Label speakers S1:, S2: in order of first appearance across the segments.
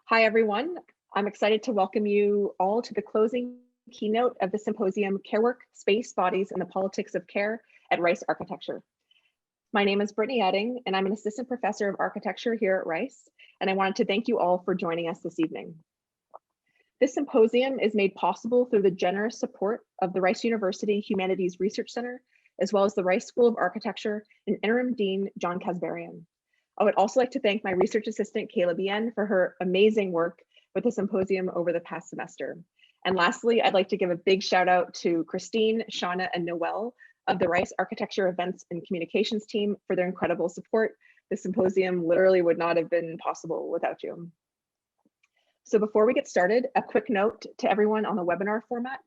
S1: Hi, everyone. I'm excited to welcome you all to the closing keynote of the symposium, Carework, Space, Bodies, and the Politics of Care at Rice Architecture. My name is Brittany Utting, and I'm an assistant professor of architecture here at Rice, and I wanted to thank you all for joining us this evening. This symposium is made possible through the generous support of the Rice University Humanities Research Center, as well as the Rice School of Architecture and Interim Dean John Kasbarian. I would also like to thank my research assistant, Kayla Bien, for her amazing work with the symposium over the past semester. And lastly, I'd like to give a big shout out to Christine, Shauna, and Noelle of the Rice Architecture Events and Communications team for their incredible support. The symposium literally would not have been possible without you. So before we get started, a quick note to everyone on the webinar format.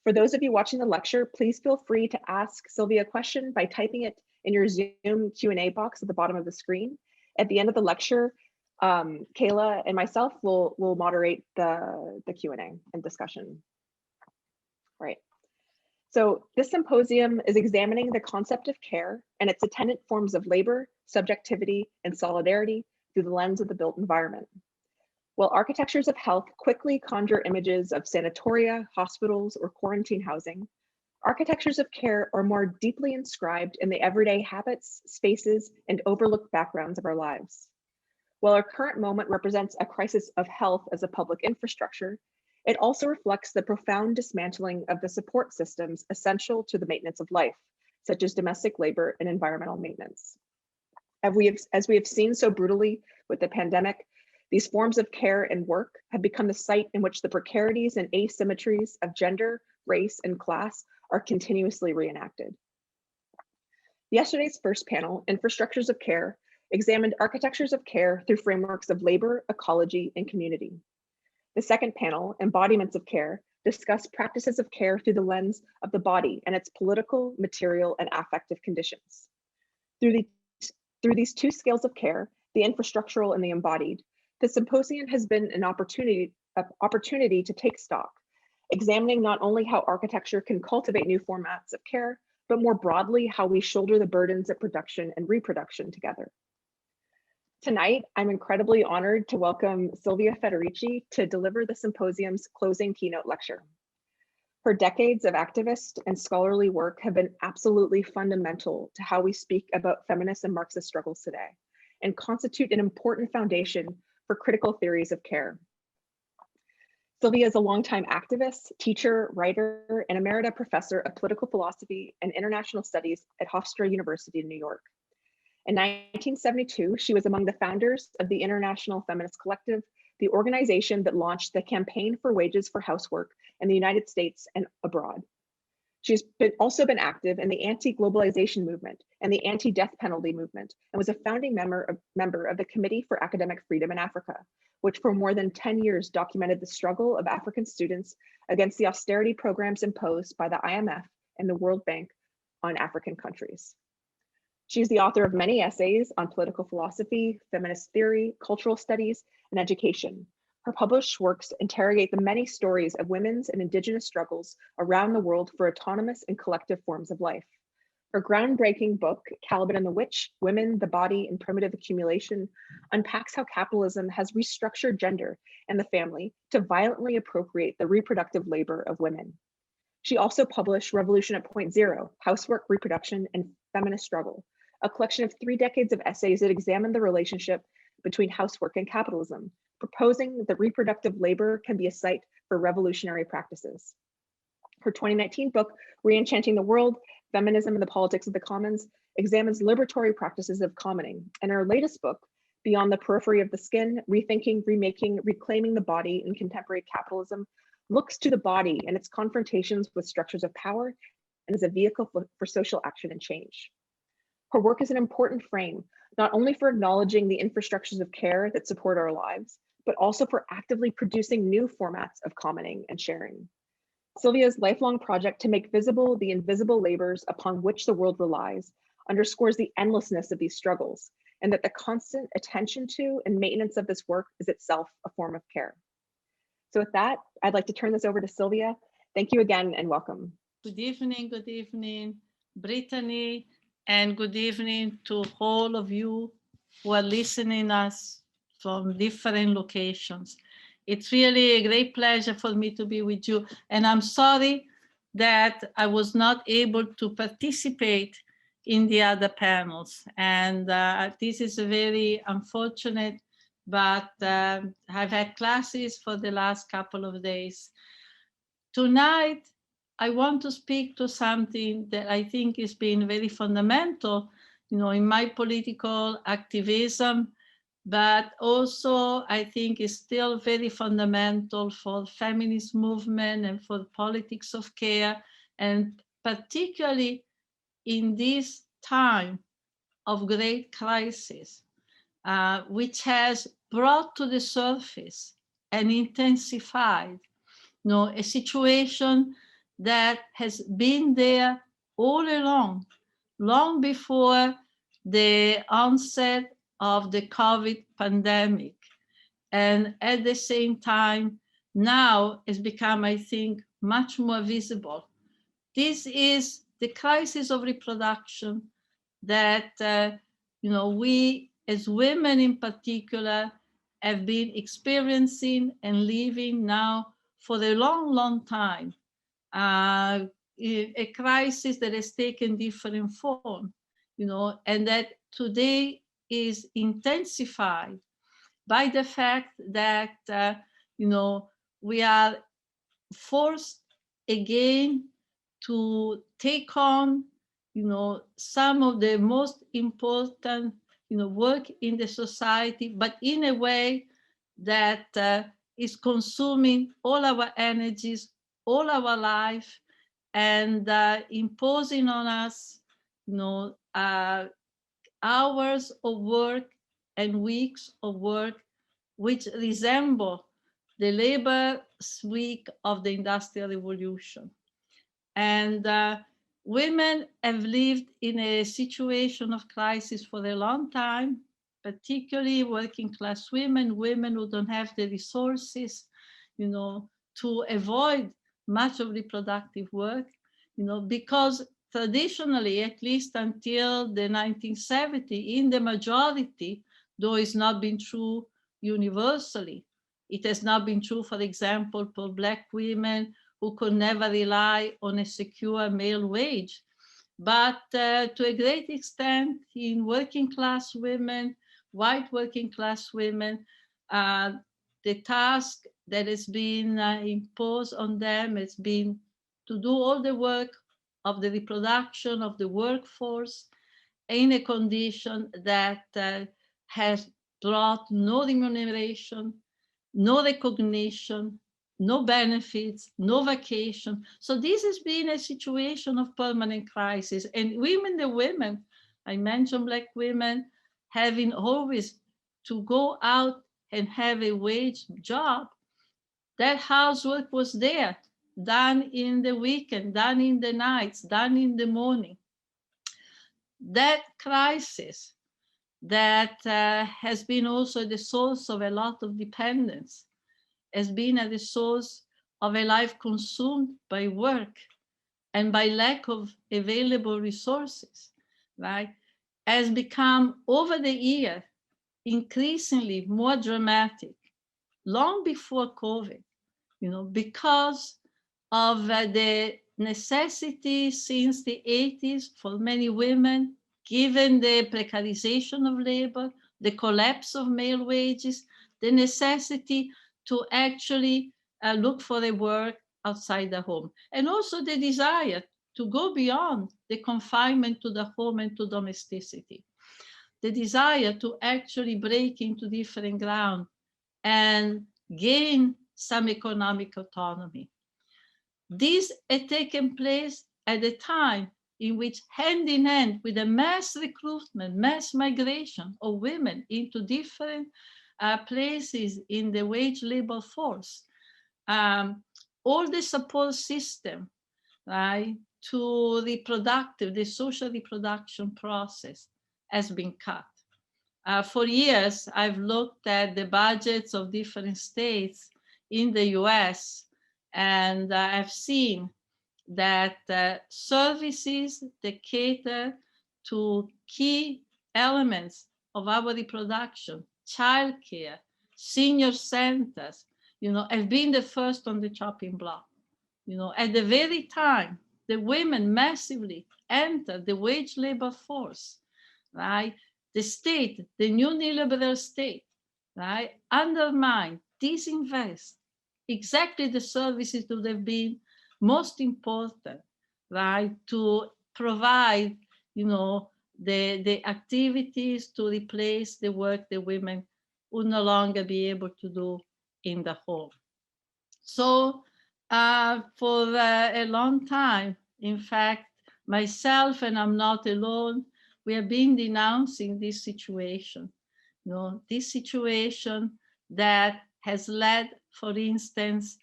S1: For those of you watching the lecture, please feel free to ask Silvia a question by typing it in your Zoom Q&A box at the bottom of the screen. At the end of the lecture, Kayla and myself will moderate the Q&A and discussion. Right. So this symposium is examining the concept of care and its attendant forms of labor, subjectivity, and solidarity through the lens of the built environment. While architectures of health quickly conjure images of sanatoria, hospitals, or quarantine housing, architectures of care are more deeply inscribed in the everyday habits, spaces, and overlooked backgrounds of our lives. While our current moment represents a crisis of health as a public infrastructure, it also reflects the profound dismantling of the support systems essential to the maintenance of life, such as domestic labor and environmental maintenance. As we have seen so brutally with the pandemic, these forms of care and work have become the site in which the precarities and asymmetries of gender, race, and class are continuously reenacted. Yesterday's first panel, Infrastructures of Care, examined architectures of care through frameworks of labor, ecology, and community. The second panel, Embodiments of Care, discussed practices of care through the lens of the body and its political, material, and affective conditions. Through these two scales of care, the infrastructural and the embodied, the symposium has been an opportunity to take stock, examining not only how architecture can cultivate new formats of care, but more broadly, how we shoulder the burdens of production and reproduction together. Tonight, I'm incredibly honored to welcome Silvia Federici to deliver the symposium's closing keynote lecture. Her decades of activist and scholarly work have been absolutely fundamental to how we speak about feminist and Marxist struggles today, and constitute an important foundation for critical theories of care. Silvia is a longtime activist, teacher, writer, and Emerita professor of political philosophy and international studies at Hofstra University in New York. In 1972, she was among the founders of the International Feminist Collective, the organization that launched the Campaign for Wages for Housework in the United States and abroad. She's also been active in the anti-globalization movement and the anti-death penalty movement, and was a founding member of the Committee for Academic Freedom in Africa, which for more than 10 years documented the struggle of African students against the austerity programs imposed by the IMF and the World Bank on African countries. She's the author of many essays on political philosophy, feminist theory, cultural studies, and education. Her published works interrogate the many stories of women's and indigenous struggles around the world for autonomous and collective forms of life. Her groundbreaking book, Caliban and the Witch, Women, the Body, and Primitive Accumulation, unpacks how capitalism has restructured gender and the family to violently appropriate the reproductive labor of women. She also published Revolution at Point Zero, Housework, Reproduction, and Feminist Struggle, a collection of 3 decades of essays that examine the relationship between housework and capitalism, proposing that reproductive labor can be a site for revolutionary practices. Her 2019 book, Re-Enchanting the World, Feminism and the Politics of the Commons, examines liberatory practices of commoning. And her latest book, Beyond the Periphery of the Skin, Rethinking, Remaking, Reclaiming the Body in Contemporary Capitalism, looks to the body and its confrontations with structures of power and as a vehicle for social action and change. Her work is an important frame, not only for acknowledging the infrastructures of care that support our lives, but also for actively producing new formats of commoning and sharing. Silvia's lifelong project to make visible the invisible labors upon which the world relies underscores the endlessness of these struggles, and that the constant attention to and maintenance of this work is itself a form of care. So with that, I'd like to turn this over to Silvia. Thank you again and welcome.
S2: Good evening, Brittany, and good evening to all of you who are listening us from different locations. It's really a great pleasure for me to be with you. And I'm sorry that I was not able to participate in the other panels. And this is very unfortunate, but I've had classes for the last couple of days. Tonight, I want to speak to something that I think has been very fundamental, in my political activism, but also I think is still very fundamental for feminist movement and for politics of care, and particularly in this time of great crisis, which has brought to the surface and intensified a situation that has been there all along, long before the onset of the COVID pandemic. And at the same time, now has become, I think, much more visible. This is the crisis of reproduction that, we as women in particular have been experiencing and living now for a long, long time. A crisis that has taken different form, and that today is intensified by the fact that, we are forced again to take on, some of the most important, work in the society, but in a way that is consuming all our energies, all our life, and imposing on us, hours of work and weeks of work which resemble the labor week of the Industrial Revolution. And women have lived in a situation of crisis for a long time, particularly working class women, women who don't have the resources, to avoid much of reproductive work, because traditionally, at least until the 1970s, in the majority, though it's not been true universally, it has not been true, for example, for Black women who could never rely on a secure male wage. But to a great extent, in working class women, white working class women, the task that has been imposed on them has been to do all the work of the reproduction of the workforce in a condition that has brought no remuneration, no recognition, no benefits, no vacation. So this has been a situation of permanent crisis. And the women, I mentioned Black women, having always to go out and have a wage job, that housework was there, done in the weekend, done in the nights, done in the morning. That crisis that has been also the source of a lot of dependence, has been at the source of a life consumed by work and by lack of available resources, right, has become over the year increasingly more dramatic, long before COVID, because of the necessity since the 80s for many women, given the precarization of labor, the collapse of male wages, the necessity to actually look for a work outside the home, and also the desire to go beyond the confinement to the home and to domesticity, the desire to actually break into different ground and gain some economic autonomy. This had taken place at a time in which, hand in hand with the mass recruitment, mass migration of women into different places in the wage labor force, all the support system, right, to the social reproduction process has been cut. For years, I've looked at the budgets of different states in the US, and I've seen that services that cater to key elements of our reproduction, childcare, senior centers, have been the first on the chopping block. At the very time the women massively entered the wage labor force, right? The state, the new neoliberal state, right, undermine, disinvest exactly the services that would have been most important, right, to provide, the activities to replace the work the women would no longer be able to do in the home. So for a long time, in fact, myself, and I'm not alone, we have been denouncing this situation. This situation that has led, for instance,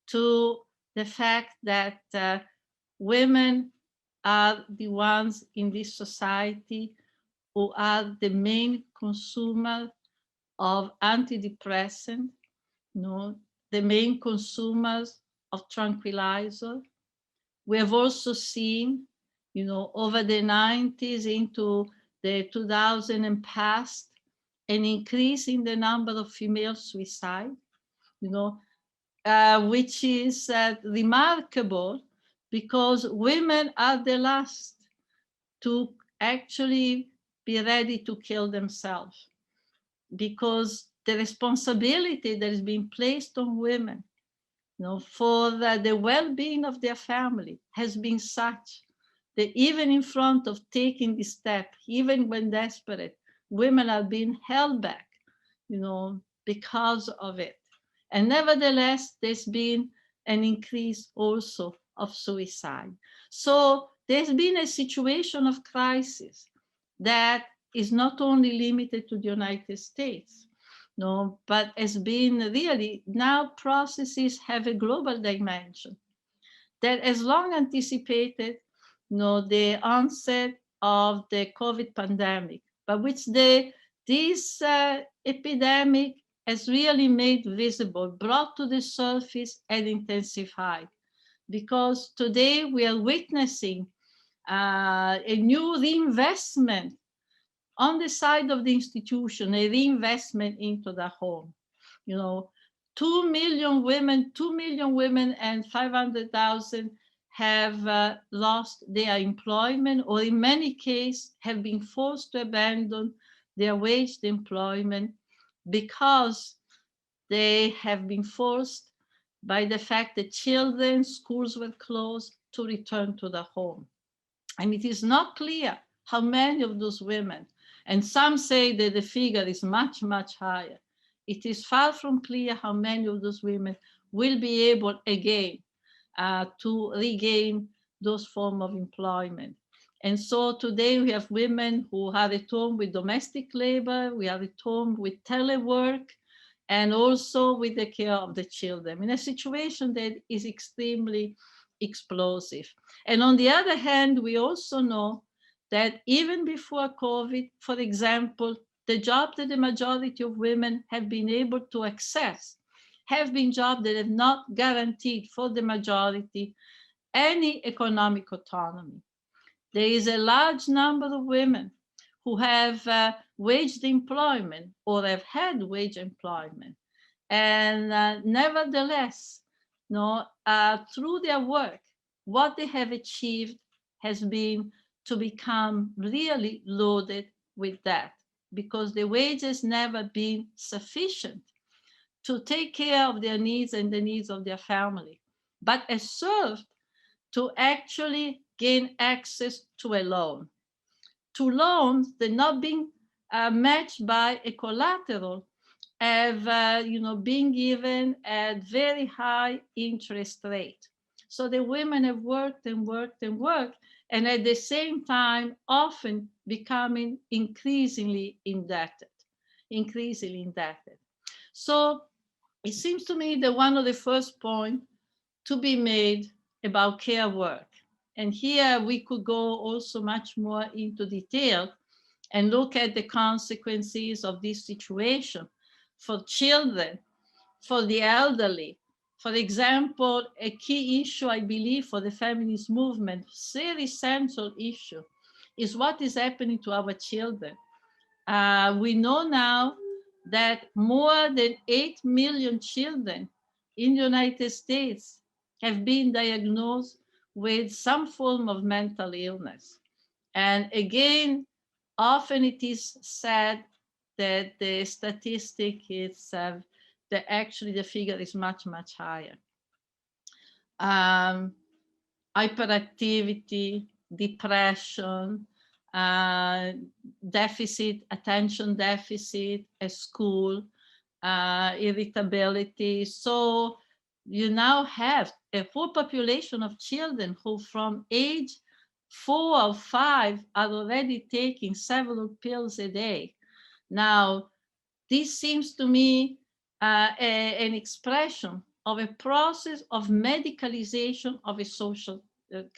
S2: to the fact that women are the ones in this society who are the main consumer of antidepressant, the main consumers of tranquilizer. We have also seen, over the 90s into the 2000s and past, an increase in the number of female suicide, which is remarkable because women are the last to actually be ready to kill themselves, because the responsibility that is being placed on women, for the well-being of their family has been such that even in front of taking this step, even when desperate, women are being held back, because of it. And nevertheless, there's been an increase also of suicide. So there's been a situation of crisis that is not only limited to the United States, but has been really, now processes have a global dimension that has long anticipated, the onset of the COVID pandemic, but which this epidemic has really made visible, brought to the surface and intensified. Because today we are witnessing a new reinvestment on the side of the institution, a reinvestment into the home. 2 million women and 500,000 have lost their employment, or in many cases have been forced to abandon their waged employment because they have been forced by the fact that schools were closed, to return to the home. And it is not clear how many of those women, and some say that the figure is much, much higher. It is far from clear how many of those women will be able again to regain those forms of employment. And so today we have women who are at home with domestic labor, we are at home with telework, and also with the care of the children, in a situation that is extremely explosive. And on the other hand, we also know that even before COVID, for example, the jobs that the majority of women have been able to access have been jobs that have not guaranteed for the majority any economic autonomy. There is a large number of women who have waged employment or have had wage employment. And nevertheless, through their work, what they have achieved has been to become really loaded with debt, because the wages never been sufficient to take care of their needs and the needs of their family, but has served to actually gain access to a loan. To loans that not being matched by a collateral have been given at very high interest rate. So the women have worked and worked and worked, and at the same time often becoming increasingly indebted. So it seems to me that one of the first points to be made about care work, and here we could go also much more into detail and look at the consequences of this situation for children, for the elderly. For example, a key issue, I believe, for the feminist movement, very central issue, is what is happening to our children. We know now that more than 8 million children in the United States have been diagnosed with some form of mental illness. And again, often it is said that the statistic is that actually the figure is much, much higher. Hyperactivity, depression, attention deficit at school, irritability. So you now have a full population of children who from age 4 or 5 are already taking several pills a day. Now, this seems to me an expression of a process of medicalization of a social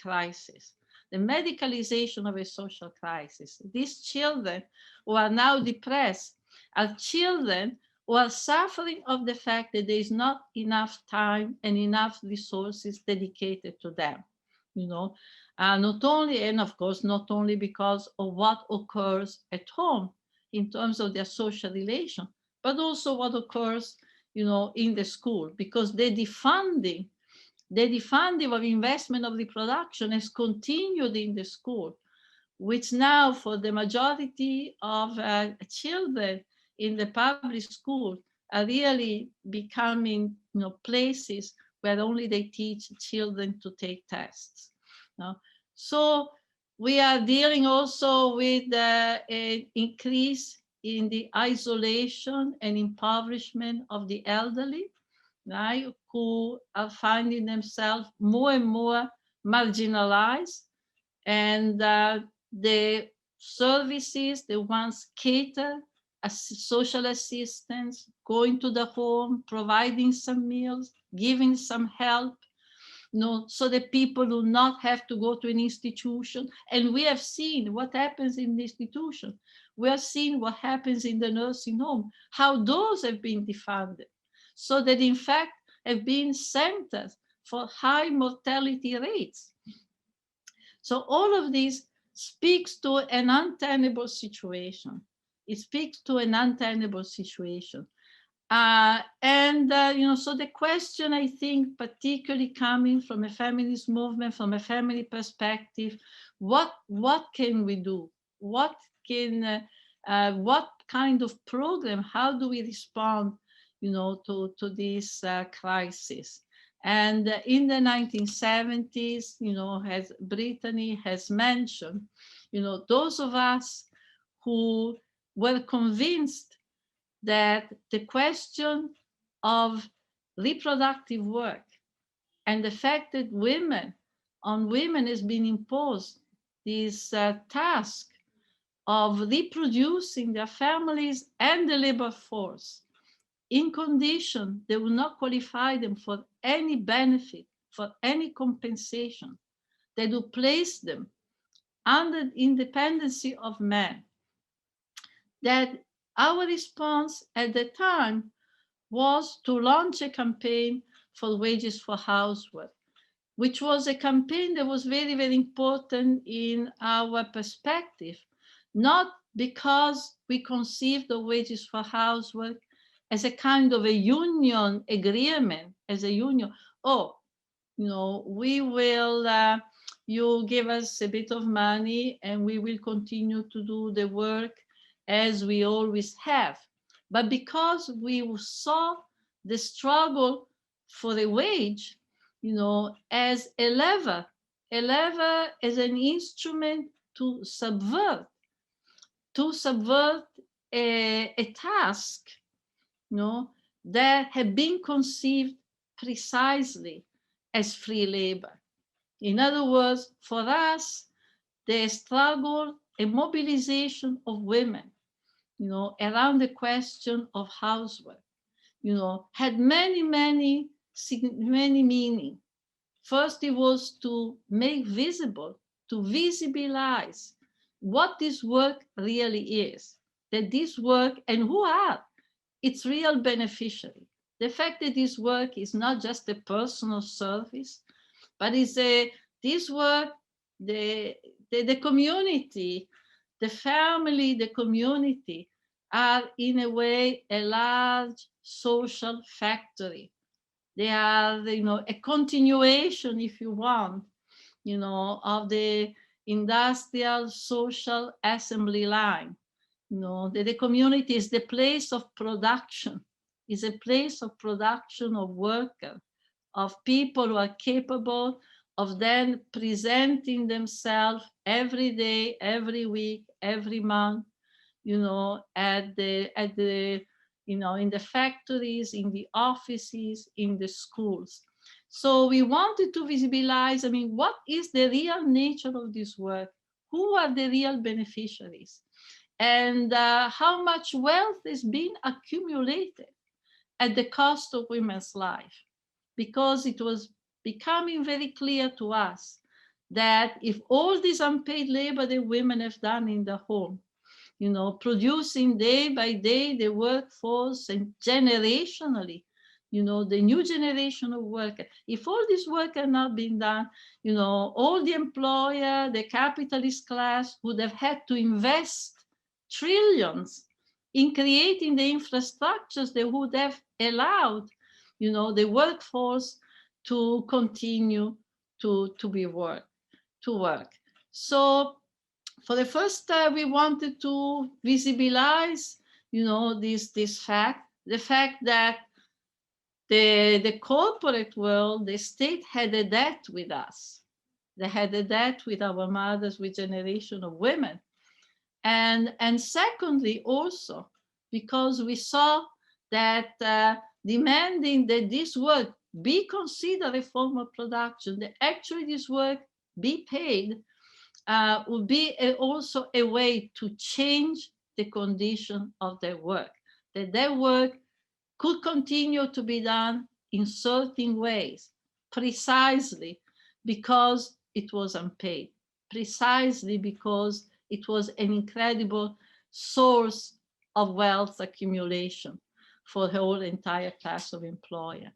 S2: crisis. The medicalization of a social crisis. These children who are now depressed are children who are suffering of the fact that there is not enough time and enough resources dedicated to them. You know, not only, and of course, not only because of what occurs at home in terms of their social relation, but also what occurs, you know, in the school, because the defunding of investment of reproduction has continued in the school, which now for the majority of children in the public school are really becoming, you know, places where only they teach children to take tests. You know? So we are dealing also with an increase in the isolation and impoverishment of the elderly, right, who are finding themselves more and more marginalized, and the services, the ones cater as social assistance, going to the home, providing some meals, giving some help, you know, so that people do not have to go to an institution. And we have seen what happens in the institution. We have seen what happens in the nursing home, how those have been defunded, so that in fact have been centers for high mortality rates. So all of this speaks to an untenable situation. It speaks to an untenable situation. You know, so the question, I think, particularly coming from a feminist movement, from a family perspective, what can we do? What kind of program? How do we respond, you know, to this crisis? And in the 1970s, you know, as Brittany has mentioned, you know, those of us who were convinced that the question of reproductive work and the fact that on women has been imposed this task of reproducing their families and the labor force in condition that will not qualify them for any benefit, for any compensation, that will place them under independency of men, that our response at the time was to launch a campaign for wages for housework, which was a campaign that was very, very important in our perspective, not because we conceived the wages for housework as a kind of a union agreement, as a union. Oh, you know, we will, you give us a bit of money and we will continue to do the work as we always have. But because we saw the struggle for a wage, you know, as a lever as an instrument to subvert a task, you know, that had been conceived precisely as free labor. In other words, for us, the struggle and mobilization of women, you know, around the question of housework, you know, had many meaning. First, it was to make visible, to visibilize what this work really is, that this work and who are its real beneficiary. The fact that this work is not just a personal service, but it's this work, the community, the family, the community, are in a way a large social factory. They are, a continuation, if you want, of the industrial social assembly line. The community is the place of production, is a place of production of workers, of people who are capable of then presenting themselves every day, every week, every month, at the in the factories, in the offices, in the schools. So we wanted to visualize, what is the real nature of this work? Who are the real beneficiaries? And how much wealth is being accumulated at the cost of women's life? Because it was becoming very clear to us that if all this unpaid labor that women have done in the home, producing day by day the workforce and generationally, the new generation of workers, if all this work had not been done, all the employer, the capitalist class would have had to invest trillions in creating the infrastructures that would have allowed, the workforce to continue to work. So for the first time, we wanted to visualize, this fact, the fact that the corporate world, the state had a debt with us. They had a debt with our mothers, with generation of women. And secondly, also, because we saw that demanding that this work be considered a form of production, that actually this work be paid, would be also a way to change the condition of their work, that their work could continue to be done in certain ways, precisely because it was unpaid, precisely because it was an incredible source of wealth accumulation for the whole entire class of employer.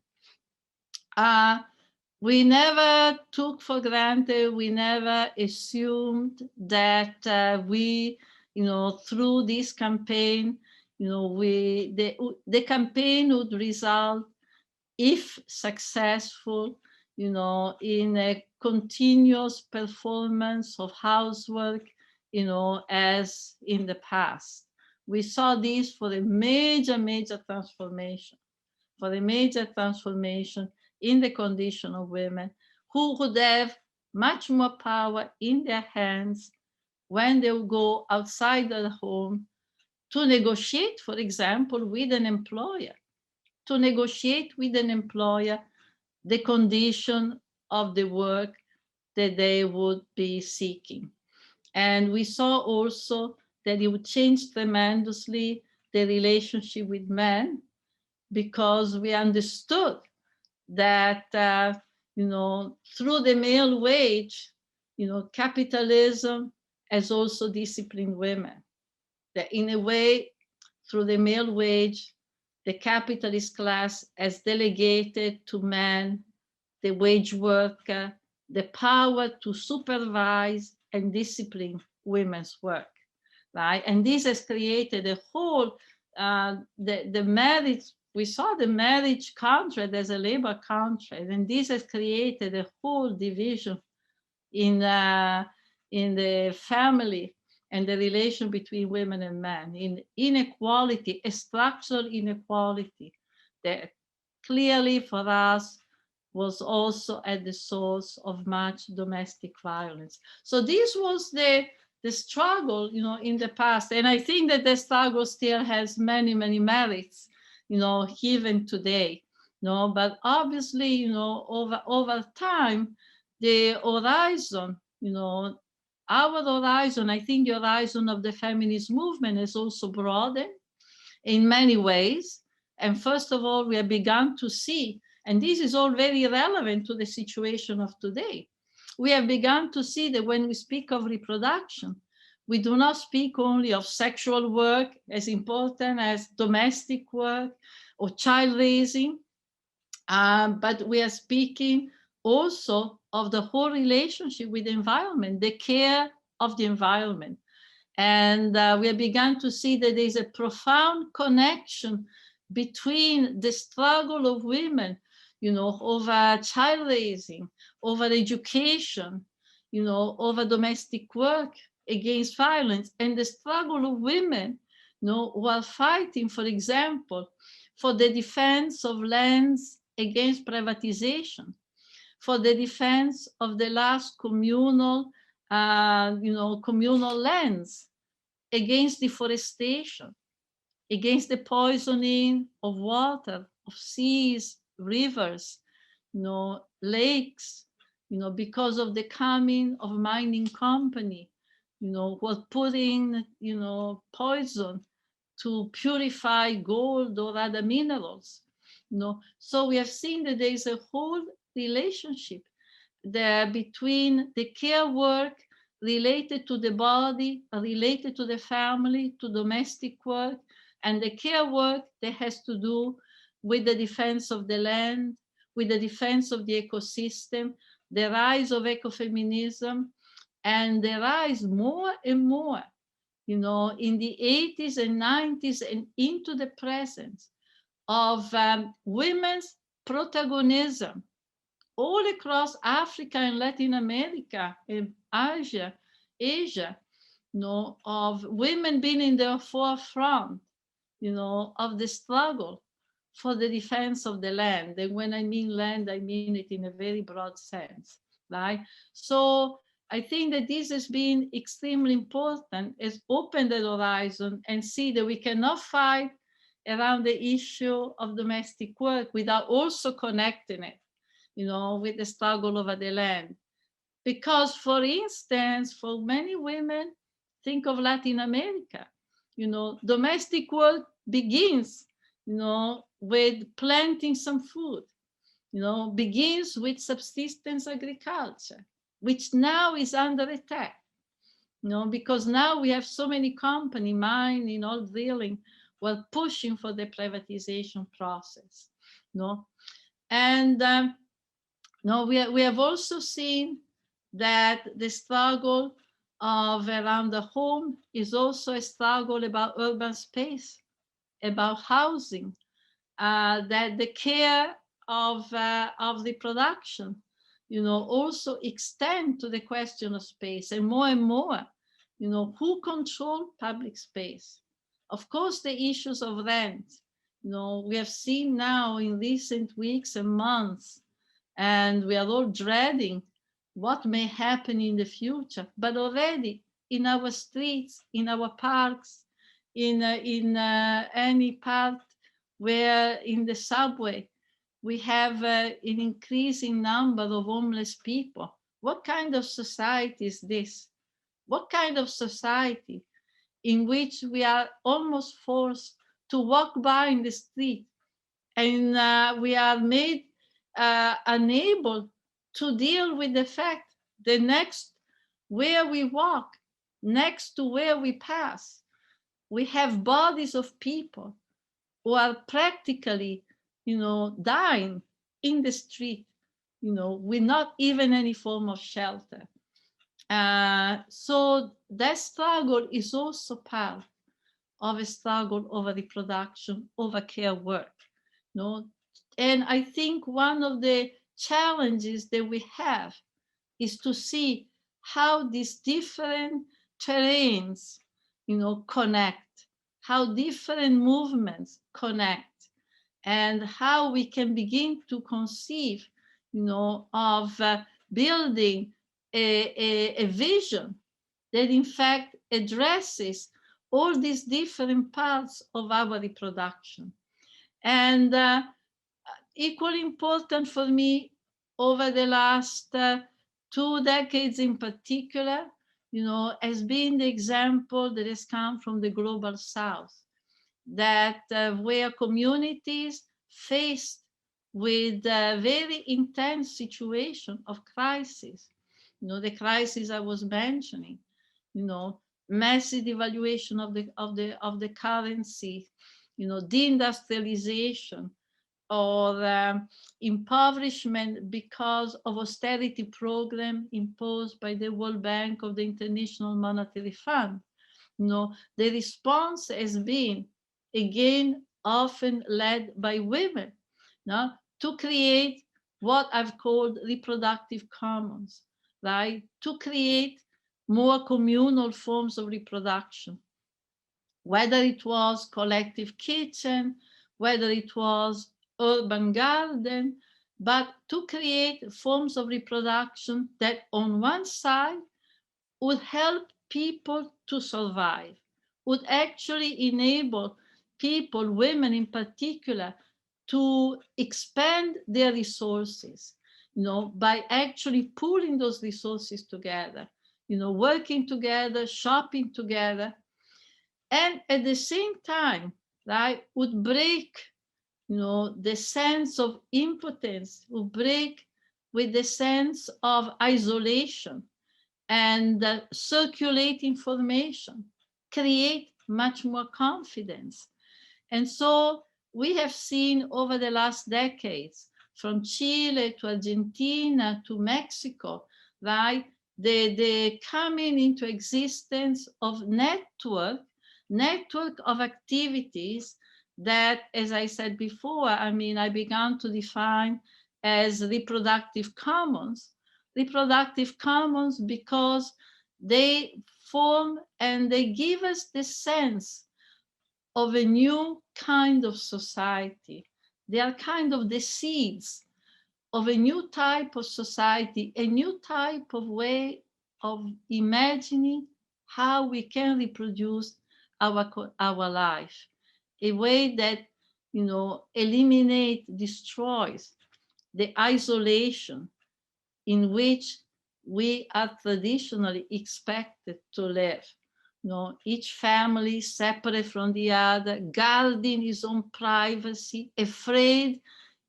S2: We never took for granted, we never assumed that we, through this campaign, the campaign would result, if successful, in a continuous performance of housework, as in the past. We saw this for a major transformation, in the condition of women who would have much more power in their hands when they will go outside the home to negotiate, for example, with an employer, the condition of the work that they would be seeking. And we saw also that it would change tremendously the relationship with men, because we understood that, through the male wage, capitalism has also disciplined women. That in a way, through the male wage, the capitalist class has delegated to men, the wage worker, the power to supervise and discipline women's work, right? And this has created a whole, the marriage, we saw the marriage contract as a labor contract, and this has created a whole division in the family and the relation between women and men, in inequality, a structural inequality that clearly for us was also at the source of much domestic violence. So this was the struggle, in the past. And I think that the struggle still has many, many merits, even today. But obviously, over time, the horizon, our horizon, I think the horizon of the feminist movement has also broadened in many ways. And first of all, we have begun to see, and this is all very relevant to the situation of today, we have begun to see that when we speak of reproduction, we do not speak only of sexual work, as important as domestic work or child raising, but we are speaking also of the whole relationship with the environment, the care of the environment. And we have begun to see that there's a profound connection between the struggle of women, over child raising, over education, over domestic work against violence, and the struggle of women, who are fighting, for example, for the defense of lands against privatization, for the defense of the last communal lands, against deforestation, against the poisoning of water, of seas, rivers, lakes, because of the coming of mining company, who are putting, poison to purify gold or other minerals. So we have seen that there is a whole relationship there between the care work related to the body, related to the family, to domestic work, and the care work that has to do with the defense of the land, with the defense of the ecosystem, the rise of ecofeminism, and the rise more and more, in the 80s and 90s and into the present of women's protagonism all across Africa and Latin America and Asia, of women being in the forefront, of the struggle for the defense of the land. And when I mean land, I mean it in a very broad sense, right? So I think that this has been extremely important, has opened the horizon and see that we cannot fight around the issue of domestic work without also connecting it, with the struggle over the land. Because, for instance, for many women, think of Latin America, domestic work begins, with planting some food, begins with subsistence agriculture, which now is under attack, because now we have so many companies, mining, all drilling, while pushing for the privatization process, And we have also seen that the struggle of around the home is also a struggle about urban space, about housing, that the care of reproduction, also extend to the question of space, and more, who control public space. Of course, the issues of rent, we have seen now in recent weeks and months, and we are all dreading what may happen in the future. But already in our streets, in our parks, in any part where in the subway, we have an increasing number of homeless people. What kind of society is this? What kind of society in which we are almost forced to walk by in the street, and we are made unable to deal with the fact that next where we walk, next to where we pass, we have bodies of people who are practically, dying in the street, with not even any form of shelter. So that struggle is also part of a struggle over reproduction, over care work. And I think one of the challenges that we have is to see how these different terrains, connect, how different movements connect, and how we can begin to conceive, of building a vision that in fact addresses all these different parts of our reproduction. And equally important for me over the last 2 decades in particular, has been the example that has come from the Global South, that where communities faced with a very intense situation of crisis, the crisis I was mentioning, massive devaluation of the currency, deindustrialization, or impoverishment because of austerity program imposed by the World Bank of the International Monetary Fund. the response has been, again, often led by women, to create what I've called reproductive commons, right? To create more communal forms of reproduction, whether it was collective kitchen, whether it was urban garden, but to create forms of reproduction that on one side would help people to survive, would actually enable people, women in particular, to expand their resources, by actually pooling those resources together, working together, shopping together, and at the same time, right, would break, the sense of impotence, would break with the sense of isolation, and circulate information, create much more confidence. And so we have seen over the last decades, from Chile to Argentina to Mexico, right, the coming into existence of network of activities that, as I said before, I began to define as reproductive commons because they form and they give us the sense of a new kind of society. They are kind of the seeds of a new type of society, a new type of way of imagining how we can reproduce our life, a way that, destroys the isolation in which we are traditionally expected to live. Each family separate from the other, guarding his own privacy, afraid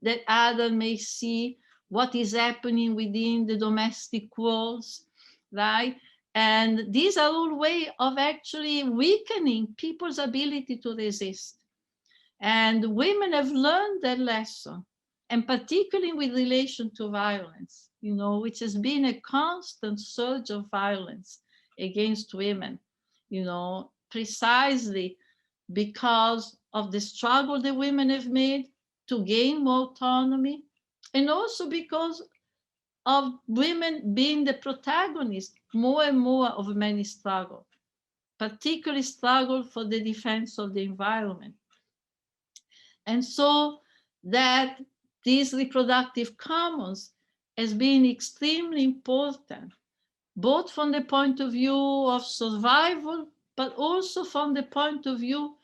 S2: that others may see what is happening within the domestic walls, right? And these are all ways of actually weakening people's ability to resist. And women have learned that lesson, and particularly with relation to violence, which has been a constant surge of violence against women, precisely because of the struggle the women have made to gain more autonomy, and also because of women being the protagonists more and more of many struggles, particularly struggle for the defense of the environment. And so that these reproductive commons has been extremely important, both from the point of view of survival, but also from the point of view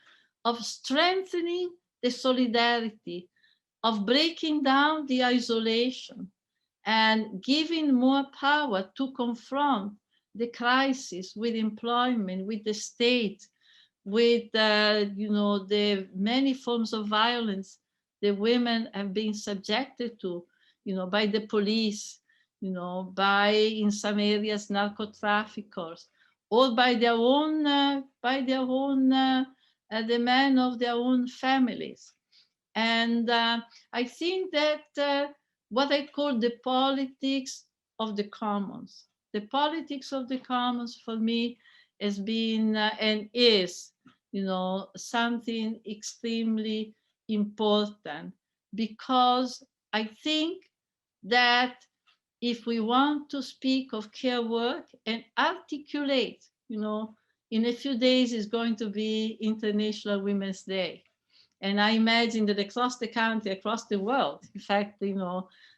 S2: of strengthening the solidarity, of breaking down the isolation, and giving more power to confront the crisis with employment, with the state, with the many forms of violence the women have been subjected to, by the police, by, in some areas, narco-traffickers, or by their own, the men of their own families. And I think that what I call the politics of the commons, for me has been and is, something extremely important, because I think that if we want to speak of care work and articulate, in a few days is going to be International Women's Day. And I imagine that across the country, across the world, in fact,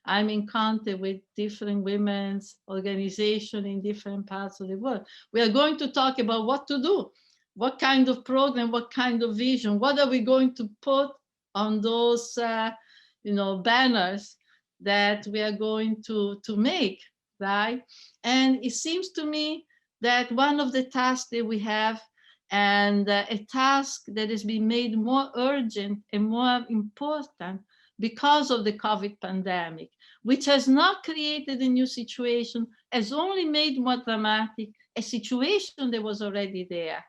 S2: I'm in contact with different women's organizations in different parts of the world. We are going to talk about what to do, what kind of program, what kind of vision, what are we going to put on those, banners that we are going to make, right? And it seems to me that one of the tasks that we have, and a task that has been made more urgent and more important because of the COVID pandemic, which has not created a new situation, has only made more dramatic a situation that was already there.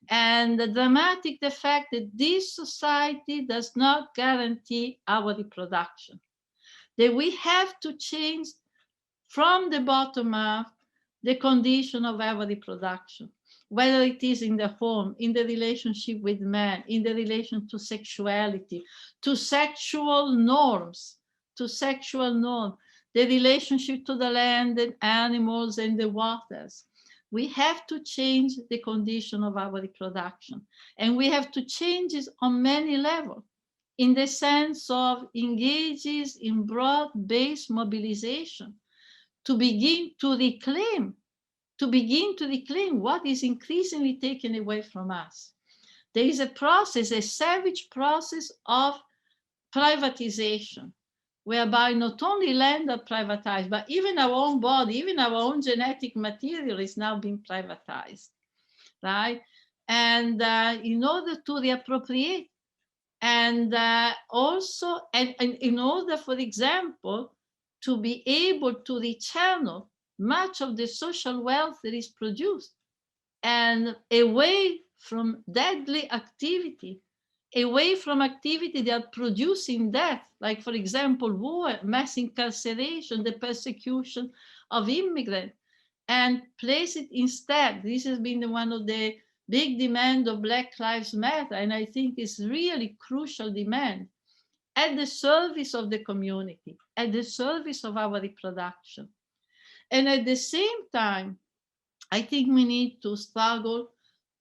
S2: And the fact that this society does not guarantee our reproduction, that we have to change from the bottom up the condition of our reproduction. whether it is in the home, in the relationship with men, in the relation to sexuality, to sexual norms, the relationship to the land and animals and the waters. We have to change the condition of our reproduction, and we have to change it on many levels, in the sense of engages in broad-based mobilization to begin to reclaim what is increasingly taken away from us. There is a process, a savage process of privatization, whereby not only land are privatized, but even our own body, even our own genetic material is now being privatized, right? And in order to reappropriate, and also, and in order, for example, to be able to rechannel much of the social wealth that is produced and away from deadly activity, away from activity that are producing death, like, for example, war, mass incarceration, the persecution of immigrants, and place it instead. This has been one of the big demand of Black Lives Matter, and I think it's really crucial demand, at the service of the community, at the service of our reproduction. And at the same time, I think we need to struggle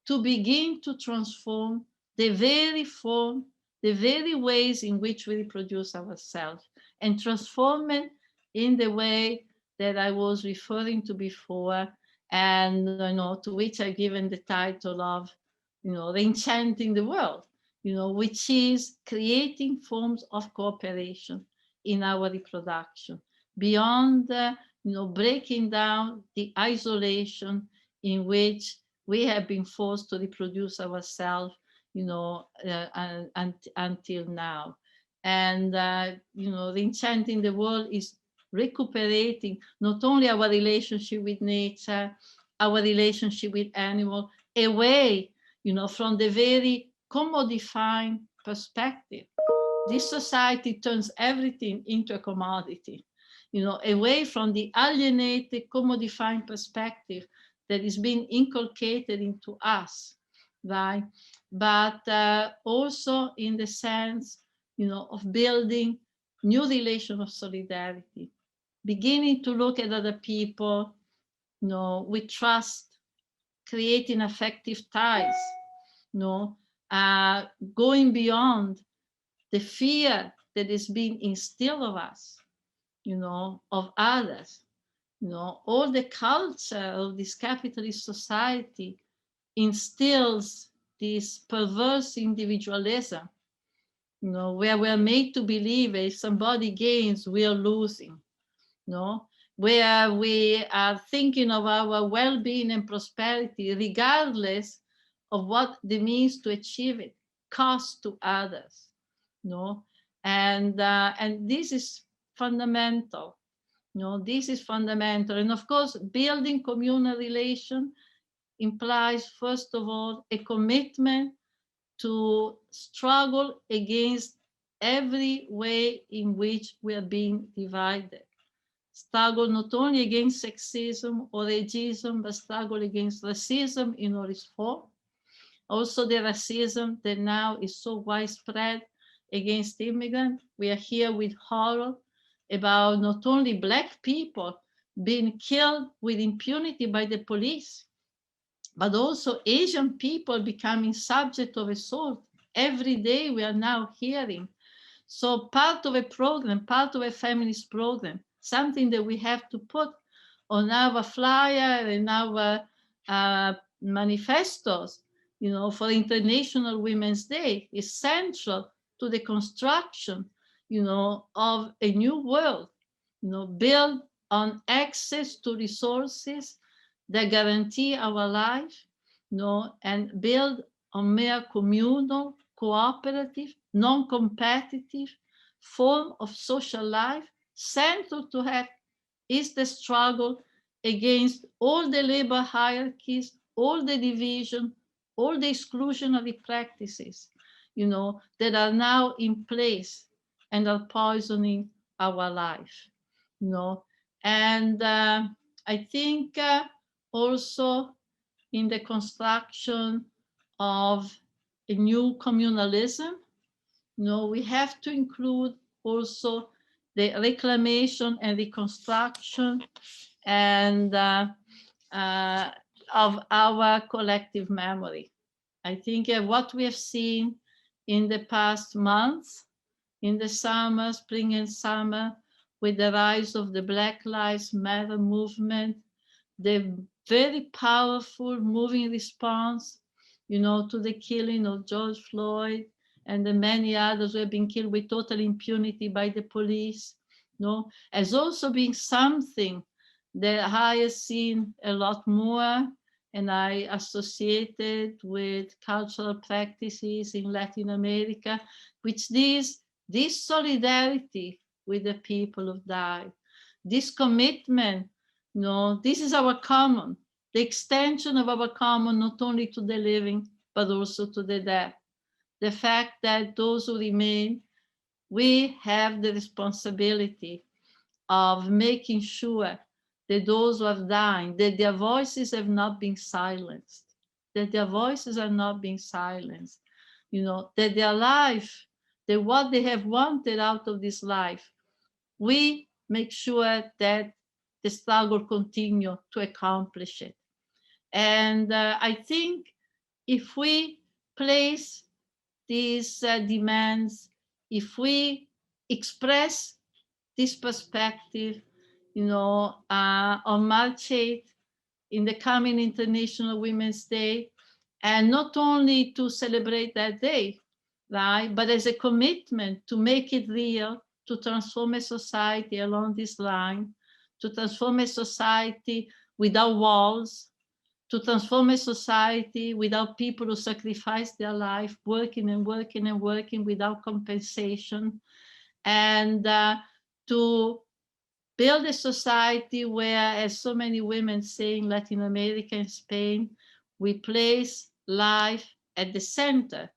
S2: to begin to transform the very form, the very ways in which we reproduce ourselves, and transform it in the way that I was referring to before, and to which I've given the title of, Reenchanting the World, which is creating forms of cooperation in our reproduction, beyond breaking down the isolation in which we have been forced to reproduce ourselves, until now. And, Reenchanting the World is recuperating not only our relationship with nature, our relationship with animals, away, from the very commodified perspective. This society turns everything into a commodity, away from the alienated, commodified perspective that is being inculcated into us, right? But also in the sense, of building new relations of solidarity, beginning to look at other people, with trust, creating effective ties, going beyond the fear that is being instilled of us, of others. All the culture of this capitalist society instills this perverse individualism, where we're made to believe if somebody gains, we are losing, where we are thinking of our well-being and prosperity, regardless of what the means to achieve it cost to others, and this is fundamental. This is fundamental. And of course, building communal relation implies, first of all, a commitment to struggle against every way in which we are being divided. Struggle not only against sexism or ageism, but struggle against racism in all its form. Also the racism that now is so widespread against immigrants. We are here with horror about not only Black people being killed with impunity by the police, but also Asian people becoming subject of assault. Every day we are now hearing. So part of a program, part of a feminist program, something that we have to put on our flyer and our manifestos, for International Women's Day, is central to the construction, of a new world, built on access to resources that guarantee our life, and build on mere communal, cooperative, non-competitive form of social life. Central to have is the struggle against all the labor hierarchies, all the division, all the exclusionary practices, that are now in place and are poisoning our life, And I think also in the construction of a new communalism. We have to include also the reclamation and reconstruction and of our collective memory. I think what we have seen in the past months, in the summer, spring and summer, with the rise of the Black Lives Matter movement, the very powerful moving response, to the killing of George Floyd and the many others who have been killed with total impunity by the police, as also being something that I have seen a lot more, and I associated with cultural practices in Latin America, which this solidarity with the people who died, this commitment, this is our common, the extension of our common, not only to the living, but also to the dead. The fact that those who remain, we have the responsibility of making sure that those who have died, that their voices have not been silenced, that their voices are not being silenced, that their life, that what they have wanted out of this life, we make sure that the struggle continue to accomplish it. And I think if we place these demands, if we express this perspective, on March 8th, in the coming International Women's Day, and not only to celebrate that day, right, but as a commitment to make it real, to transform a society along this line, to transform a society without walls, to transform a society without people who sacrifice their life, working and working and working without compensation, and to build a society where, as so many women say in Latin America and Spain, we place life at the center.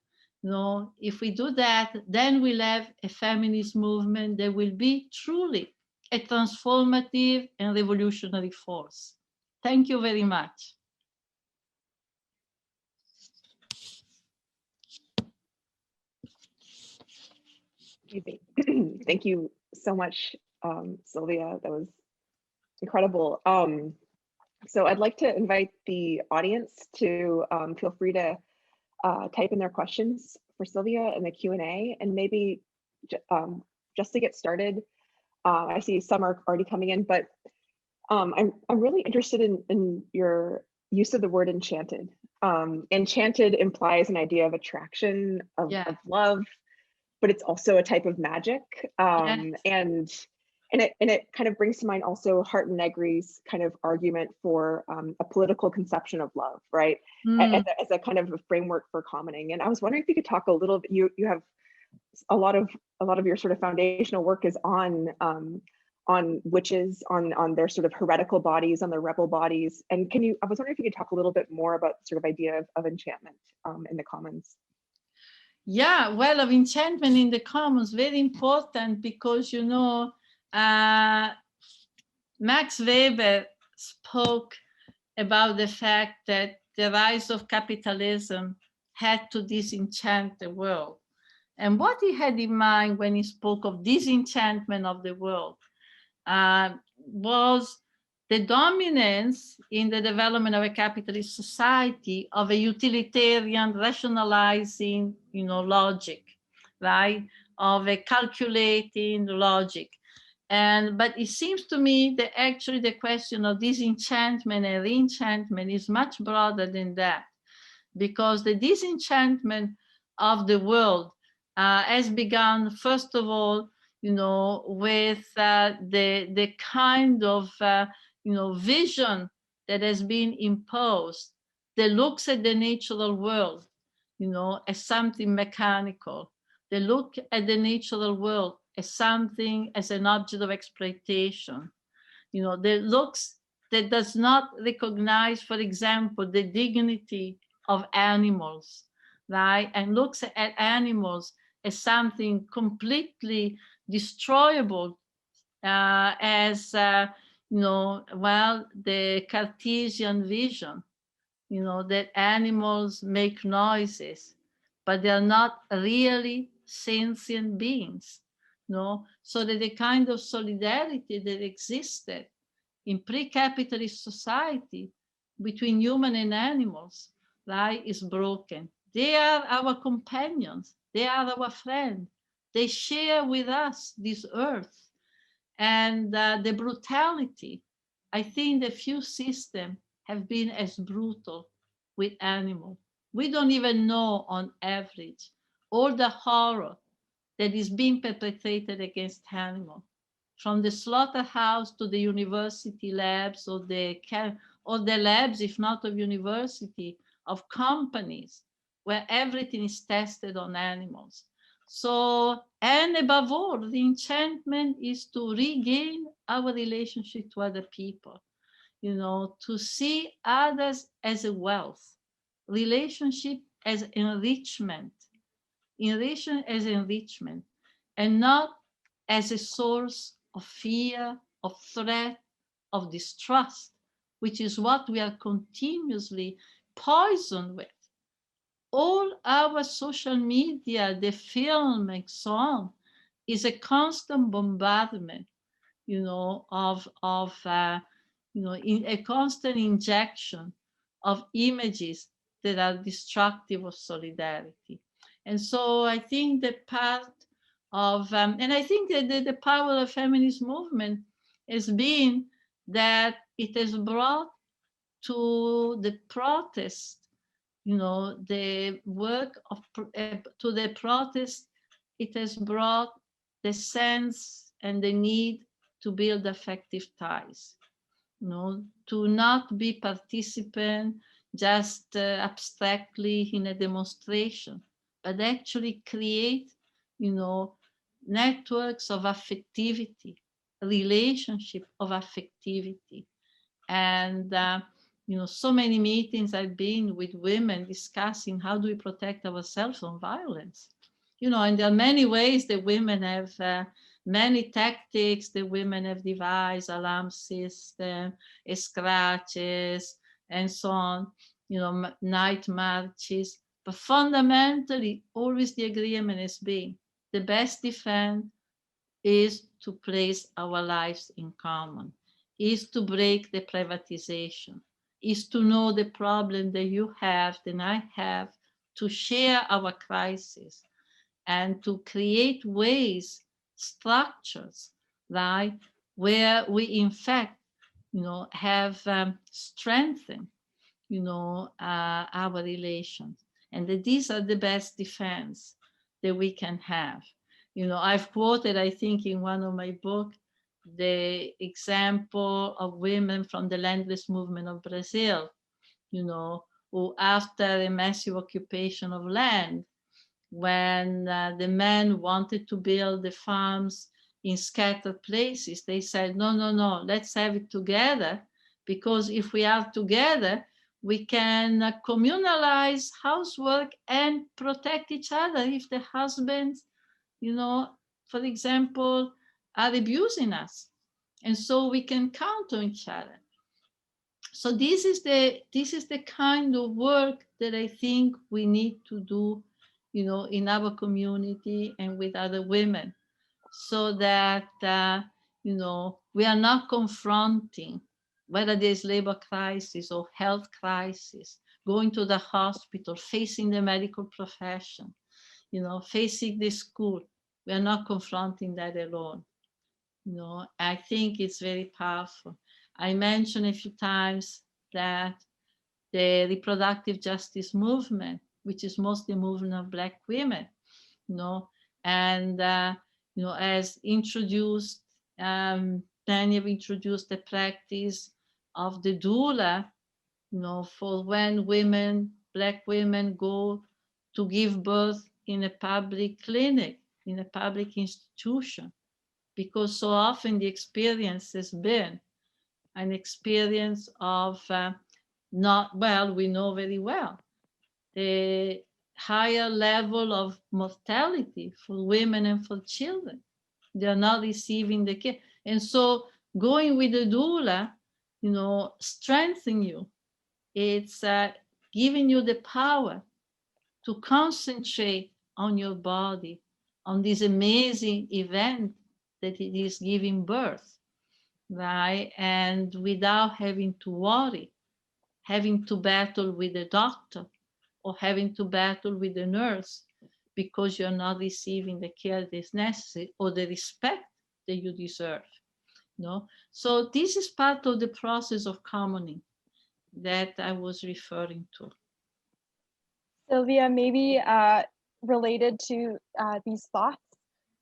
S2: If we do that, then we'll have a feminist movement that will be truly a transformative and revolutionary force. Thank you very much.
S1: Thank you so much, Silvia. That was incredible. So I'd like to invite the audience to feel free to type in their questions for Silvia in the Q&A, and maybe just to get started, I see some are already coming in, but I'm really interested in your use of the word enchanted. Enchanted implies an idea of attraction, of love, but it's also a type of magic. And it kind of brings to mind also Hart and Negri's kind of argument for a political conception of love, right? As a kind of a framework for commoning. And I was wondering if you could talk a little bit. You have a lot of your sort of foundational work is on witches, on their sort of heretical bodies, on their rebel bodies. And I was wondering if you could talk a little bit more about sort of idea of enchantment in the commons.
S2: Yeah, well, of enchantment in the commons, very important, because Max Weber spoke about the fact that the rise of capitalism had to disenchant the world. And what he had in mind when he spoke of disenchantment of the world was the dominance in the development of a capitalist society of a utilitarian, rationalizing, logic, right? Of a calculating logic. But it seems to me that actually the question of disenchantment and reenchantment is much broader than that, because the disenchantment of the world has begun, first of all, with the kind of vision that has been imposed, that looks at the natural world, as something mechanical. They look at the natural world as something, as an object of exploitation. That does not recognize, for example, the dignity of animals, right? And looks at animals as something completely destroyable, as the Cartesian vision, that animals make noises, but they are not really sentient beings, so that the kind of solidarity that existed in pre-capitalist society between human and animals, right, is broken. They are our companions. They are our friends. They share with us this earth. And the brutality, I think the few systems have been as brutal with animals. We don't even know on average all the horror that is being perpetrated against animals, from the slaughterhouse to the university labs or the labs, if not of university, of companies, where everything is tested on animals. So, and above all, the enchantment is to regain our relationship to other people, to see others as a wealth, relationship as enrichment, as enrichment, and not as a source of fear, of threat, of distrust, which is what we are continuously poisoned with. All our social media, the film and so on, is a constant bombardment, of a constant injection of images that are destructive of solidarity. And so I think that part of, and I think that the power of feminist movement has been that it has brought to the protest, the work of, to the protest, it has brought the sense and the need to build effective ties, to not be participant just abstractly in a demonstration, but actually create, networks of affectivity, relationship of affectivity. And, so many meetings I've been with women discussing how do we protect ourselves from violence. And there are many ways that women have, many tactics that women have devised, alarm system, scratches, and so on, night marches. But fundamentally, always the agreement has been the best defense is to place our lives in common, is to break the privatization, is to know the problem that you have, that I have, to share our crisis, and to create ways, structures, right, where we in fact, have strengthened, our relations, and that these are the best defense that we can have. I've quoted, I think, in one of my books, the example of women from the landless movement of Brazil, who after a massive occupation of land, when the men wanted to build the farms in scattered places, they said, no, let's have it together, because if we are together, we can communalize housework and protect each other if the husbands, for example, are abusing us. And so we can count on each other. So this is the kind of work that I think we need to do, in our community and with other women, so that, we are not confronting, whether there's labor crisis or health crisis, going to the hospital, facing the medical profession, facing the school. We are not confronting that alone. I think it's very powerful. I mentioned a few times that the reproductive justice movement, which is mostly a movement of Black women, and has introduced, many have introduced the practice of the doula, for when Black women go to give birth in a public clinic, in a public institution, because so often the experience has been an experience of we know very well the higher level of mortality for women and for children. They are not receiving the care. And so going with the doula, strengthens you. It's giving you the power to concentrate on your body, on this amazing event that it is giving birth, right? And without having to worry, having to battle with the doctor or having to battle with the nurse because you're not receiving the care that is necessary or the respect that you deserve. No? So this is part of the process of commoning that I was referring to.
S3: Silvia, maybe related to these thoughts,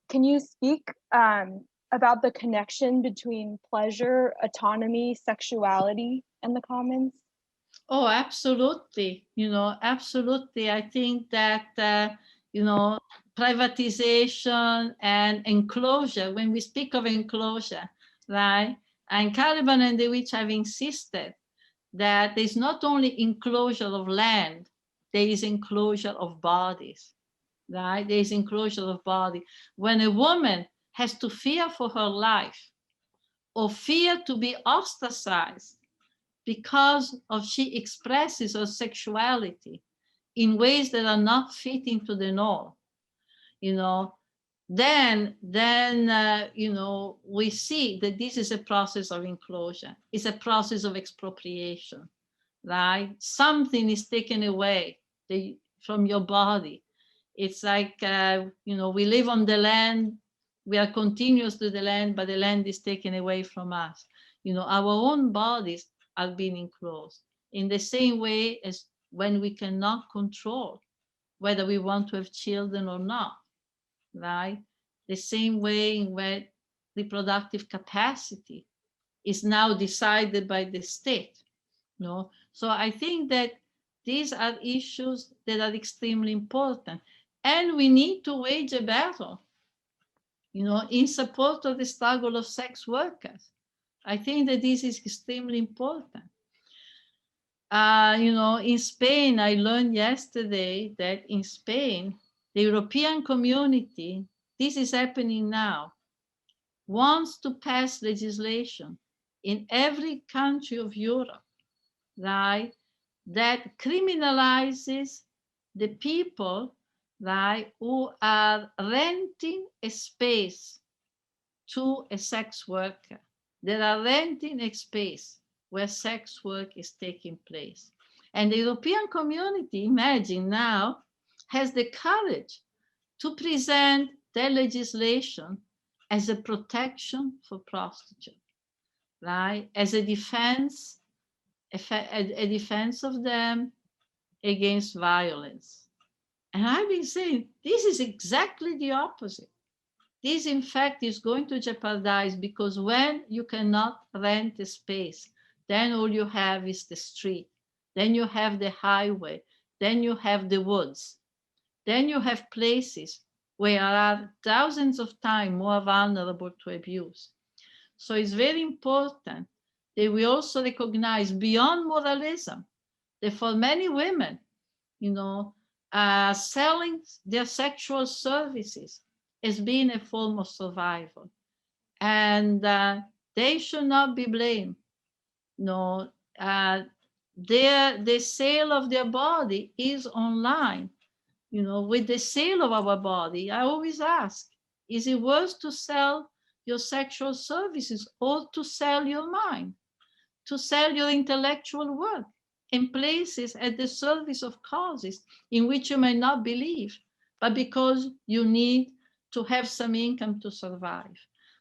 S3: can you speak about the connection between pleasure, autonomy, sexuality, and the commons?
S2: Oh, absolutely. Absolutely. I think that, privatization and enclosure, when we speak of enclosure, right? And Caliban and DeWitt have insisted that there's not only enclosure of land, there is enclosure of bodies, right? There is enclosure of body. When a woman has to fear for her life or fear to be ostracized because of she expresses her sexuality in ways that are not fitting to the norm, then we see that this is a process of enclosure. It's a process of expropriation, right? Something is taken away from your body. It's like, we live on the land, we are continuous to the land, but the land is taken away from us. Our own bodies are being enclosed in the same way as when we cannot control whether we want to have children or not, right? The same way in where reproductive capacity is now decided by the state. No? So I think that these are issues that are extremely important. And we need to wage a battle, in support of the struggle of sex workers. I think that this is extremely important. In Spain, I learned yesterday that in Spain, the European community, this is happening now, wants to pass legislation in every country of Europe, right, that criminalizes the people, right, who are renting a space to a sex worker. They are renting a space where sex work is taking place. And the European community, imagine now, has the courage to present their legislation as a protection for prostitutes, right? As a defense of them against violence. And I've been saying, this is exactly the opposite. This, in fact, is going to jeopardize, because when you cannot rent a space, then all you have is the street. Then you have the highway. Then you have the woods. Then you have places where are thousands of times more vulnerable to abuse. So it's very important that we also recognize, beyond moralism, that for many women, selling their sexual services as being a form of survival. And they should not be blamed. The sale of their body is online. With the sale of our body, I always ask, is it worth to sell your sexual services or to sell your mind, to sell your intellectual work in places at the service of causes in which you may not believe, but because you need to have some income to survive?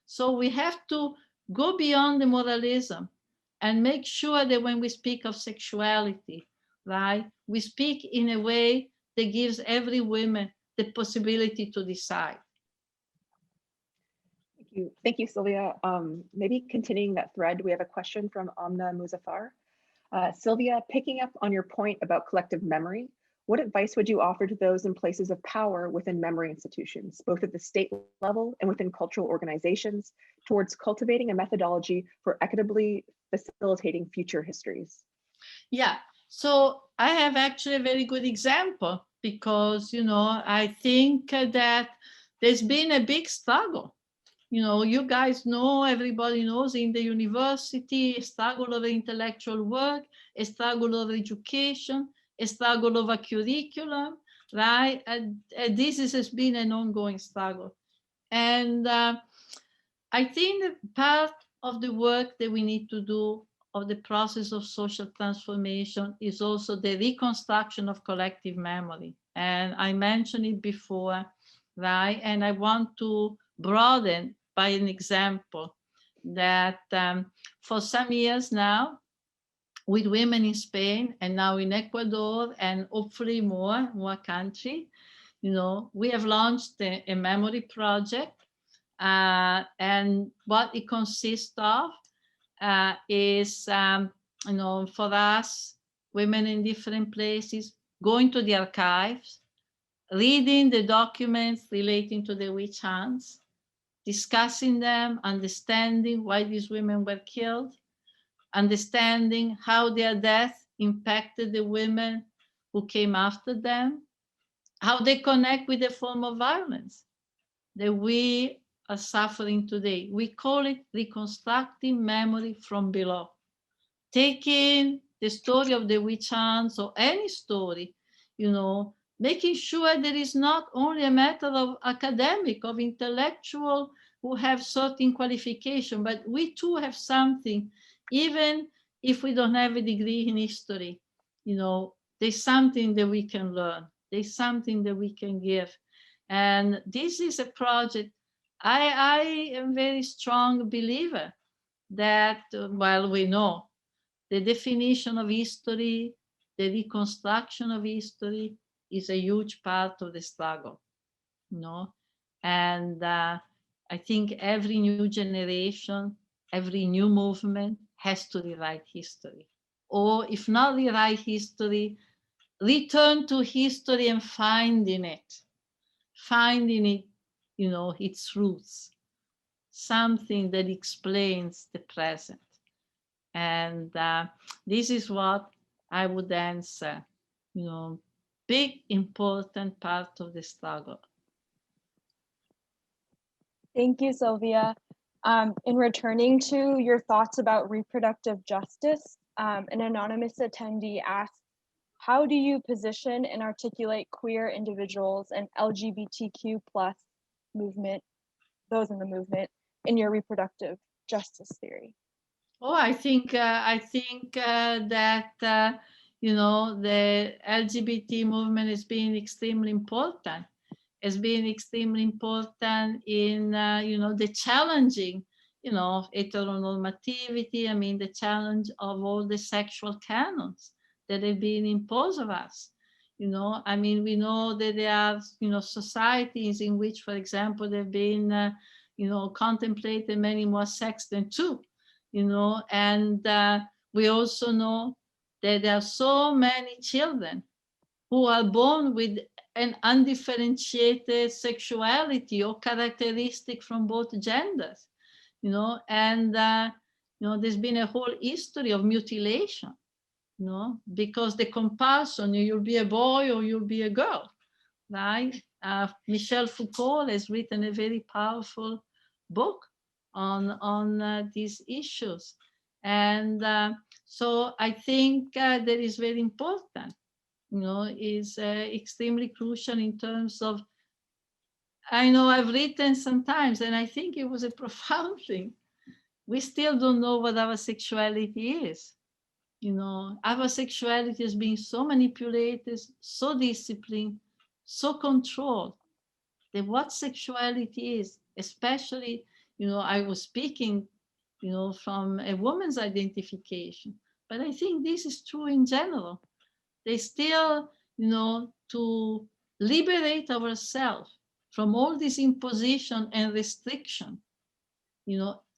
S2: So we have to go beyond the moralism and make sure that when we speak of sexuality, right, we speak in a way that gives every woman the possibility to decide.
S1: Thank you, Silvia. Maybe continuing that thread, we have a question from Amna Muzaffar. Silvia, picking up on your point about collective memory, what advice would you offer to those in places of power within memory institutions, both at the state level and within cultural organizations, towards cultivating a methodology for equitably facilitating future histories?
S2: Yeah, so I have actually a very good example, because, I think that there's been a big struggle. You guys know, everybody knows, in the university, a struggle of intellectual work, a struggle of education, a struggle over curriculum, right? This has been an ongoing struggle. And I think that part of the work that we need to do of the process of social transformation is also the reconstruction of collective memory. And I mentioned it before, right? And I want to broaden by an example that for some years now, with women in Spain and now in Ecuador and hopefully more countries, we have launched a memory project. And what it consists of is, for us, women in different places, going to the archives, reading the documents relating to the witch hunts, discussing them, understanding why these women were killed, understanding how their death impacted the women who came after them, how they connect with the form of violence that we are suffering today. We call it reconstructing memory from below. Taking the story of the witch hunts or any story, making sure that it's not only a matter of academic, of intellectual who have certain qualification, but we too have something, even if we don't have a degree in history, there's something that we can learn. There's something that we can give. And this is a project, I am a very strong believer that, we know the definition of history, the reconstruction of history is a huge part of the struggle, And I think every new generation, every new movement has to rewrite history. Or if not rewrite history, return to history and finding it, its roots, something that explains the present. And this is what I would answer, big, important part of the struggle.
S3: Thank you, Silvia. In returning to your thoughts about reproductive justice, an anonymous attendee asked, how do you position and articulate queer individuals and LGBTQ+ movement, those in the movement, in your reproductive justice theory?
S2: Oh, I think that the LGBT movement has been extremely important. Has been extremely important in the challenging, heteronormativity. I mean, the challenge of all the sexual canons that have been imposed of us. We know that there are societies in which, for example, there have been contemplated many more sex than two. And we also know that there are so many children who are born with an undifferentiated sexuality or characteristic from both genders, and there's been a whole history of mutilation, because the compulsion, you'll be a boy or you'll be a girl, right? Michel Foucault has written a very powerful book on these issues. And so I think that is very important, is extremely crucial in terms of, I know I've written sometimes, and I think it was a profound thing. We still don't know what our sexuality is. Our sexuality is being so manipulated, so disciplined, so controlled, that what sexuality is, especially, I was speaking, from a woman's identification, but I think this is true in general. They still, to liberate ourselves from all this imposition and restriction,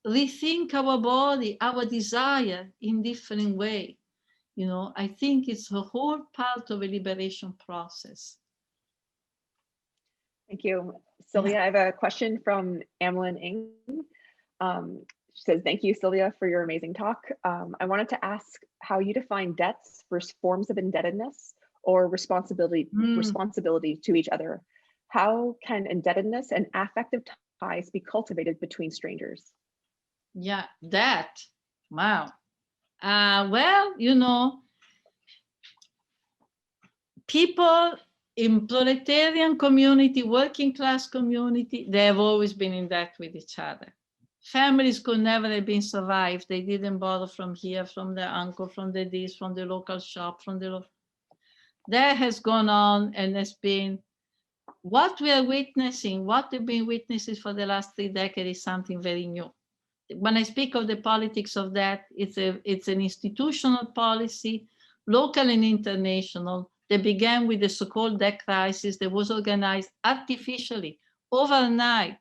S2: rethink our body, our desire in different way. I think it's a whole part of a liberation process.
S1: Thank you. Silvia, I have a question from Amelin Ng. She says, thank you, Silvia, for your amazing talk. I wanted to ask how you define debts versus forms of indebtedness or responsibility to each other. How can indebtedness and affective ties be cultivated between strangers?
S2: Yeah, that, wow. Well, people in proletarian community, working class community, they have always been in debt with each other. Families could never have been survived. They didn't borrow from here, from their uncle, from the this, from the local shop, from the that has gone on and has been what we are witnessing, what we've been witnessing for the last 3 decades is something very new. When I speak of the politics of that, it's an institutional policy, local and international, that began with the so-called debt crisis that was organized artificially, overnight,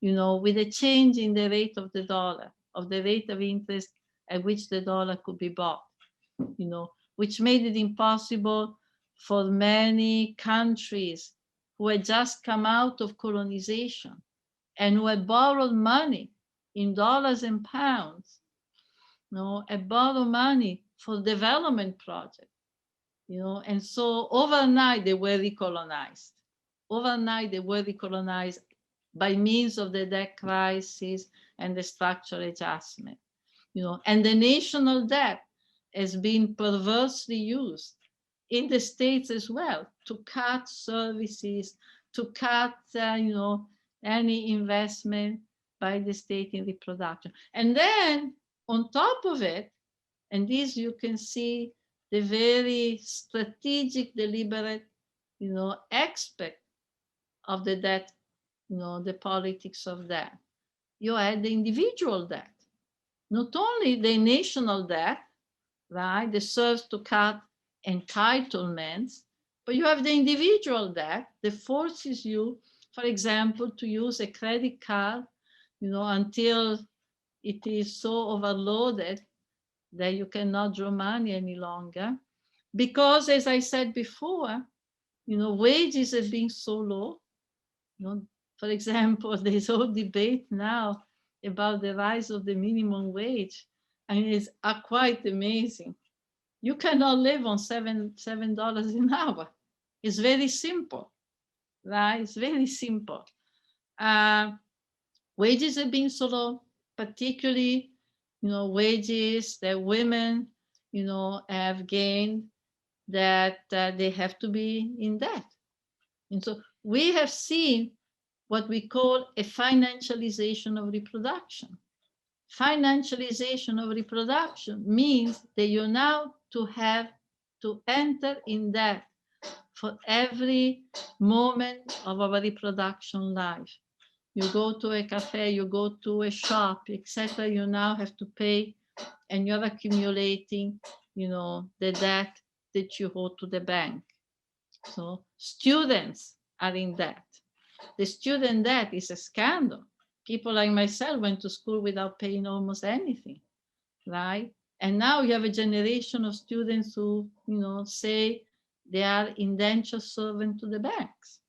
S2: with a change in the rate of the dollar, of the rate of interest at which the dollar could be bought, which made it impossible for many countries who had just come out of colonization and who had borrowed money in dollars and pounds, and borrowed money for development projects, and so overnight they were recolonized. Overnight they were recolonized by means of the debt crisis and the structural adjustment, and the national debt has been perversely used in the States as well to cut services, to cut, any investment by the state in reproduction. And then on top of it, and this you can see the very strategic, deliberate, aspect of the debt, the politics of that. You had the individual debt, not only the national debt, right, that serves to cut entitlements, but you have the individual debt that forces you, for example, to use a credit card, until it is so overloaded that you cannot draw money any longer. Because, as I said before, wages have been so low. For example, there's whole debate now about the rise of the minimum wage, and it's quite amazing. You cannot live on $7 an hour. It's very simple, right? It's very simple. Wages have been so low, particularly, wages that women, have gained, that they have to be in debt. And so we have seen what we call a financialization of reproduction. Financialization of reproduction means that you now have to enter in debt for every moment of our reproduction life. You go to a cafe, you go to a shop, etc. You now have to pay, and you're accumulating, the debt that you owe to the bank. So students are in debt. The student debt is a scandal. People like myself went to school without paying almost anything, right? And now you have a generation of students who, say they are indentured servant to the banks,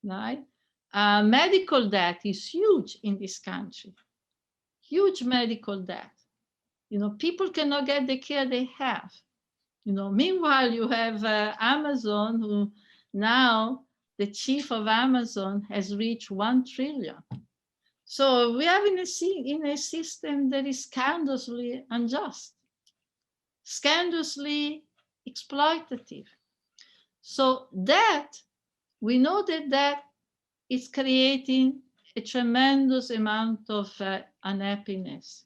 S2: right? Medical debt is huge in this country. Huge medical debt. People cannot get the care they have. Meanwhile, you have Amazon, who now the chief of Amazon has reached 1 trillion. So we are in a system that is scandalously unjust, scandalously exploitative. So that, we know that is creating a tremendous amount of unhappiness.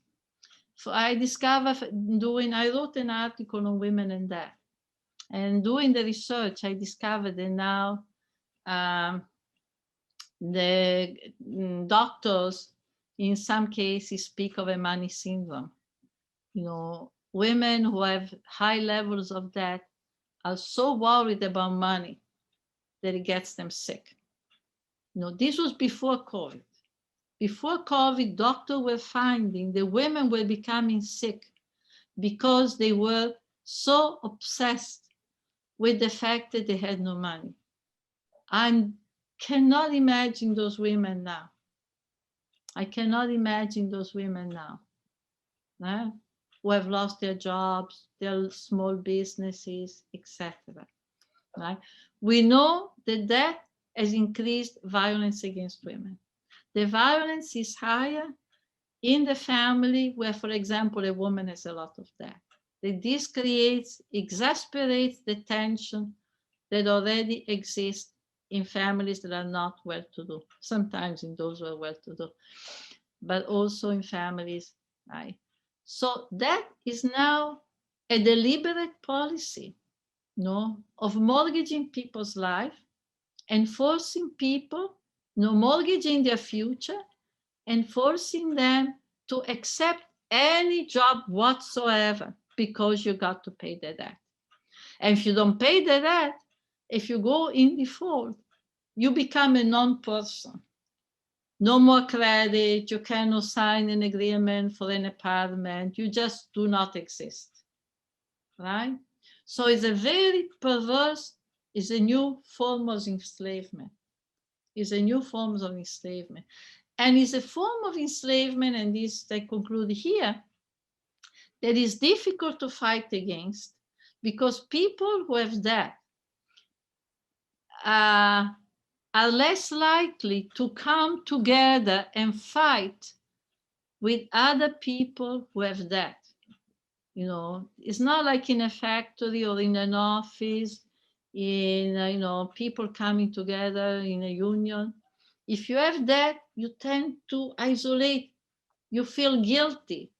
S2: So I wrote an article on women and debt. And doing the research, I discovered that now the doctors, in some cases, speak of a money syndrome. Women who have high levels of debt are so worried about money that it gets them sick. This was before COVID. Before COVID, doctors were finding that women were becoming sick because they were so obsessed with the fact that they had no money. I cannot imagine those women now. I cannot imagine those women now, who have lost their jobs, their small businesses, etc. Right? We know that has increased violence against women. The violence is higher in the family where, for example, a woman has a lot of debt. That this exasperates the tension that already exist in families that are not well-to-do, sometimes in those who are well-to-do, but also in families, right? So that is now a deliberate policy, of mortgaging people's life and forcing people, mortgaging their future and forcing them to accept any job whatsoever because you got to pay the debt. And if you don't pay the debt, if you go in default, you become a non-person. No more credit, you cannot sign an agreement for an apartment, you just do not exist, right? So it's a very perverse, it's a new form of enslavement. It's a new form of enslavement. And it's a form of enslavement, and this I conclude here, that is difficult to fight against because people who have that are less likely to come together and fight with other people who have that. It's not like in a factory or in an office, in people coming together in a union. If you have that, you tend to isolate. You feel guilty.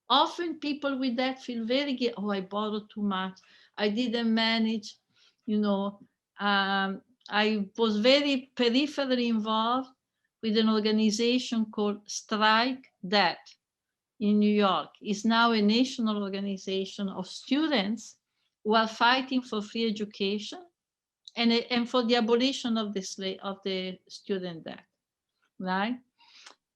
S2: Often people with that feel very guilty. Oh, I borrowed too much. I didn't manage. I was very peripherally involved with an organization called Strike That in New York. It's now a national organization of students who are fighting for free education and for the abolition of the student debt, right?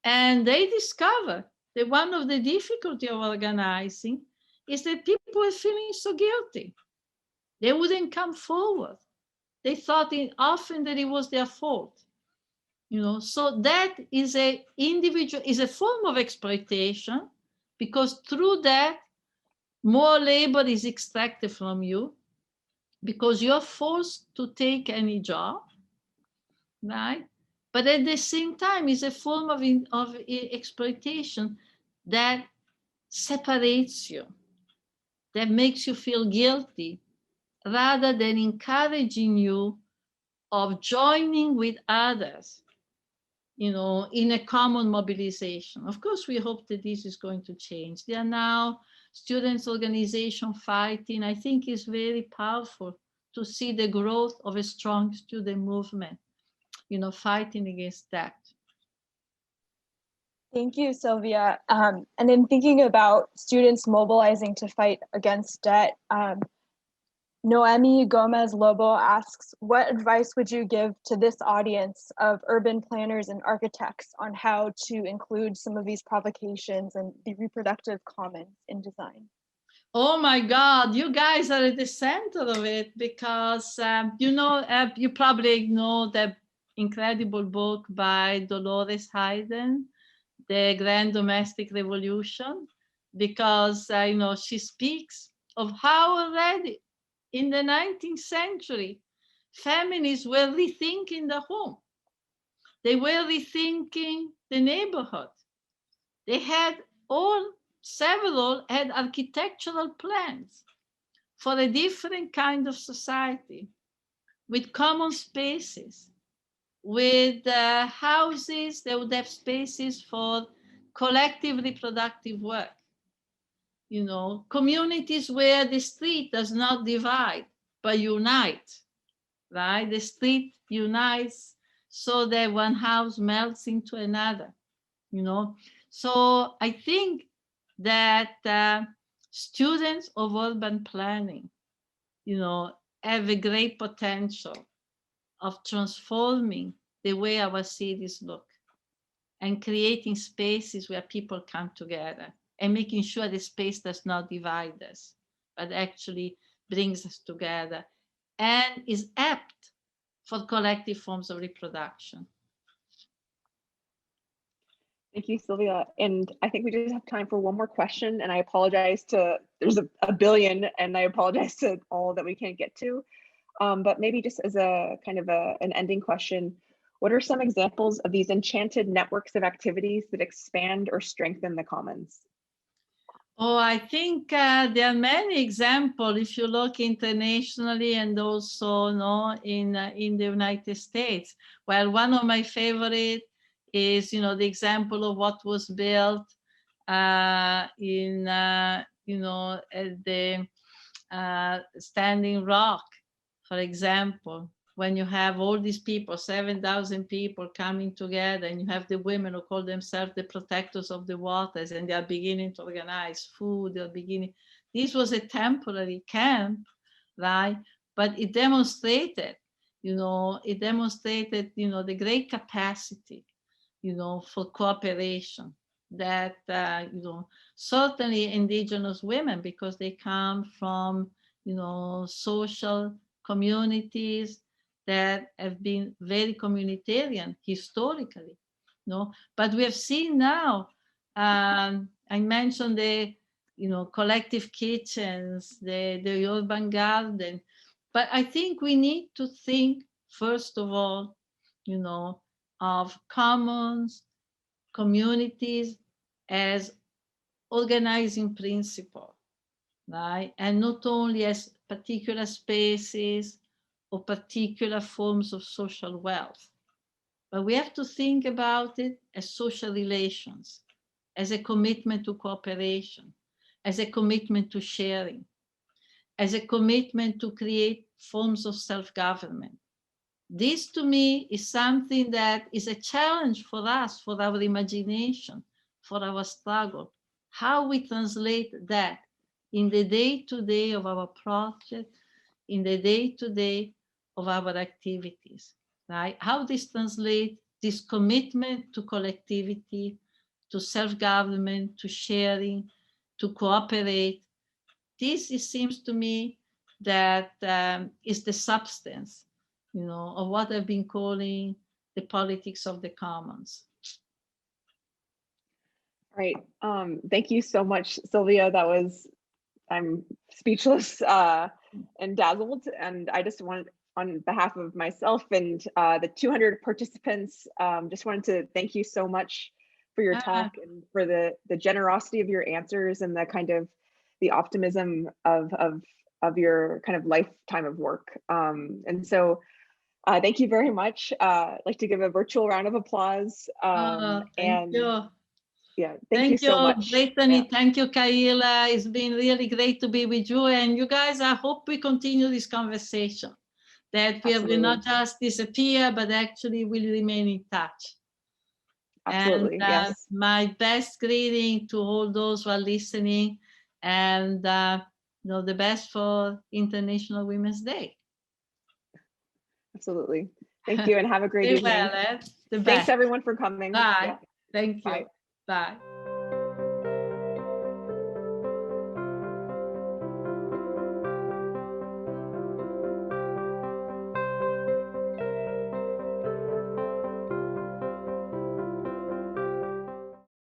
S2: And they discover that one of the difficulty of organizing is that people are feeling so guilty. They wouldn't come forward. They thought often that it was their fault. So that is a form of exploitation, because through that, more labor is extracted from you because you're forced to take any job, right? But at the same time, it's a form of exploitation that separates you, that makes you feel guilty, rather than encouraging you of joining with others, in a common mobilization. Of course, we hope that this is going to change. There are now students' organization fighting. I think it's very powerful to see the growth of a strong student movement, fighting against that.
S3: Thank you, Silvia. And in thinking about students mobilizing to fight against debt, Noemi Gomez Lobo asks, what advice would you give to this audience of urban planners and architects on how to include some of these provocations and the reproductive commons in design?
S2: Oh my God, you guys are at the center of it, because you probably know the incredible book by Dolores Hayden, The Grand Domestic Revolution, because she speaks of how already in the 19th century, feminists were rethinking the home. They were rethinking the neighborhood. They had several had architectural plans for a different kind of society, with common spaces, with houses that would have spaces for collective reproductive work. Communities where the street does not divide, but unite, right? The street unites so that one house melts into another, So I think that students of urban planning, have a great potential of transforming the way our cities look and creating spaces where people come together and making sure the space does not divide us, but actually brings us together and is apt for collective forms of reproduction.
S1: Thank you, Silvia. And I think we just have time for one more question. And I apologize there's a billion, and I apologize to all that we can't get to. But maybe just as a kind of an ending question, what are some examples of these enchanted networks of activities that expand or strengthen the commons?
S2: Oh, I think there are many examples if you look internationally and also in the United States. Well, one of my favorite is the example of what was built in at the Standing Rock, for example, when you have all these people, 7,000 people coming together, and you have the women who call themselves the protectors of the waters, and they are beginning to organize food, they're beginning. This was a temporary camp, right? But it demonstrated, the great capacity, for cooperation that, certainly indigenous women, because they come from, social communities that have been very communitarian historically, but we have seen now, I mentioned the, collective kitchens, the urban garden, but I think we need to think, first of all, of commons, communities as organizing principle, right? And not only as particular spaces or particular forms of social wealth, but we have to think about it as social relations, as a commitment to cooperation, as a commitment to sharing, as a commitment to create forms of self-government. This to me is something that is a challenge for us, for our imagination, for our struggle, how we translate that in the day-to-day of our project, in the day-to-day of our activities, right? How this translates this commitment to collectivity, to self-government, to sharing, to cooperate. This, it seems to me, that is the substance, of what I've been calling the politics of the commons.
S1: Right. Thank you so much, Silvia. I'm speechless and dazzled. And I just wanted, on behalf of myself and the 200 participants, just wanted to thank you so much for your talk and for the generosity of your answers and the kind of the optimism of your kind of lifetime of work. And so thank you very much. I'd like to give a virtual round of applause.
S2: Thank you.
S1: Yeah, thank you so much.
S2: Brittany.
S1: Yeah.
S2: Thank you, Kaila. It's been really great to be with you. And you guys, I hope we continue this conversation, that we will not just disappear, but actually will remain in touch.
S1: Absolutely,
S2: and
S1: yes.
S2: My best greeting to all those who are listening, and the best for International Women's Day.
S1: Absolutely. Thank you, and have a great evening.
S2: Well, the best.
S1: Thanks everyone for coming.
S2: Bye.
S1: Yeah.
S2: Thank you.
S1: Bye.
S2: Bye.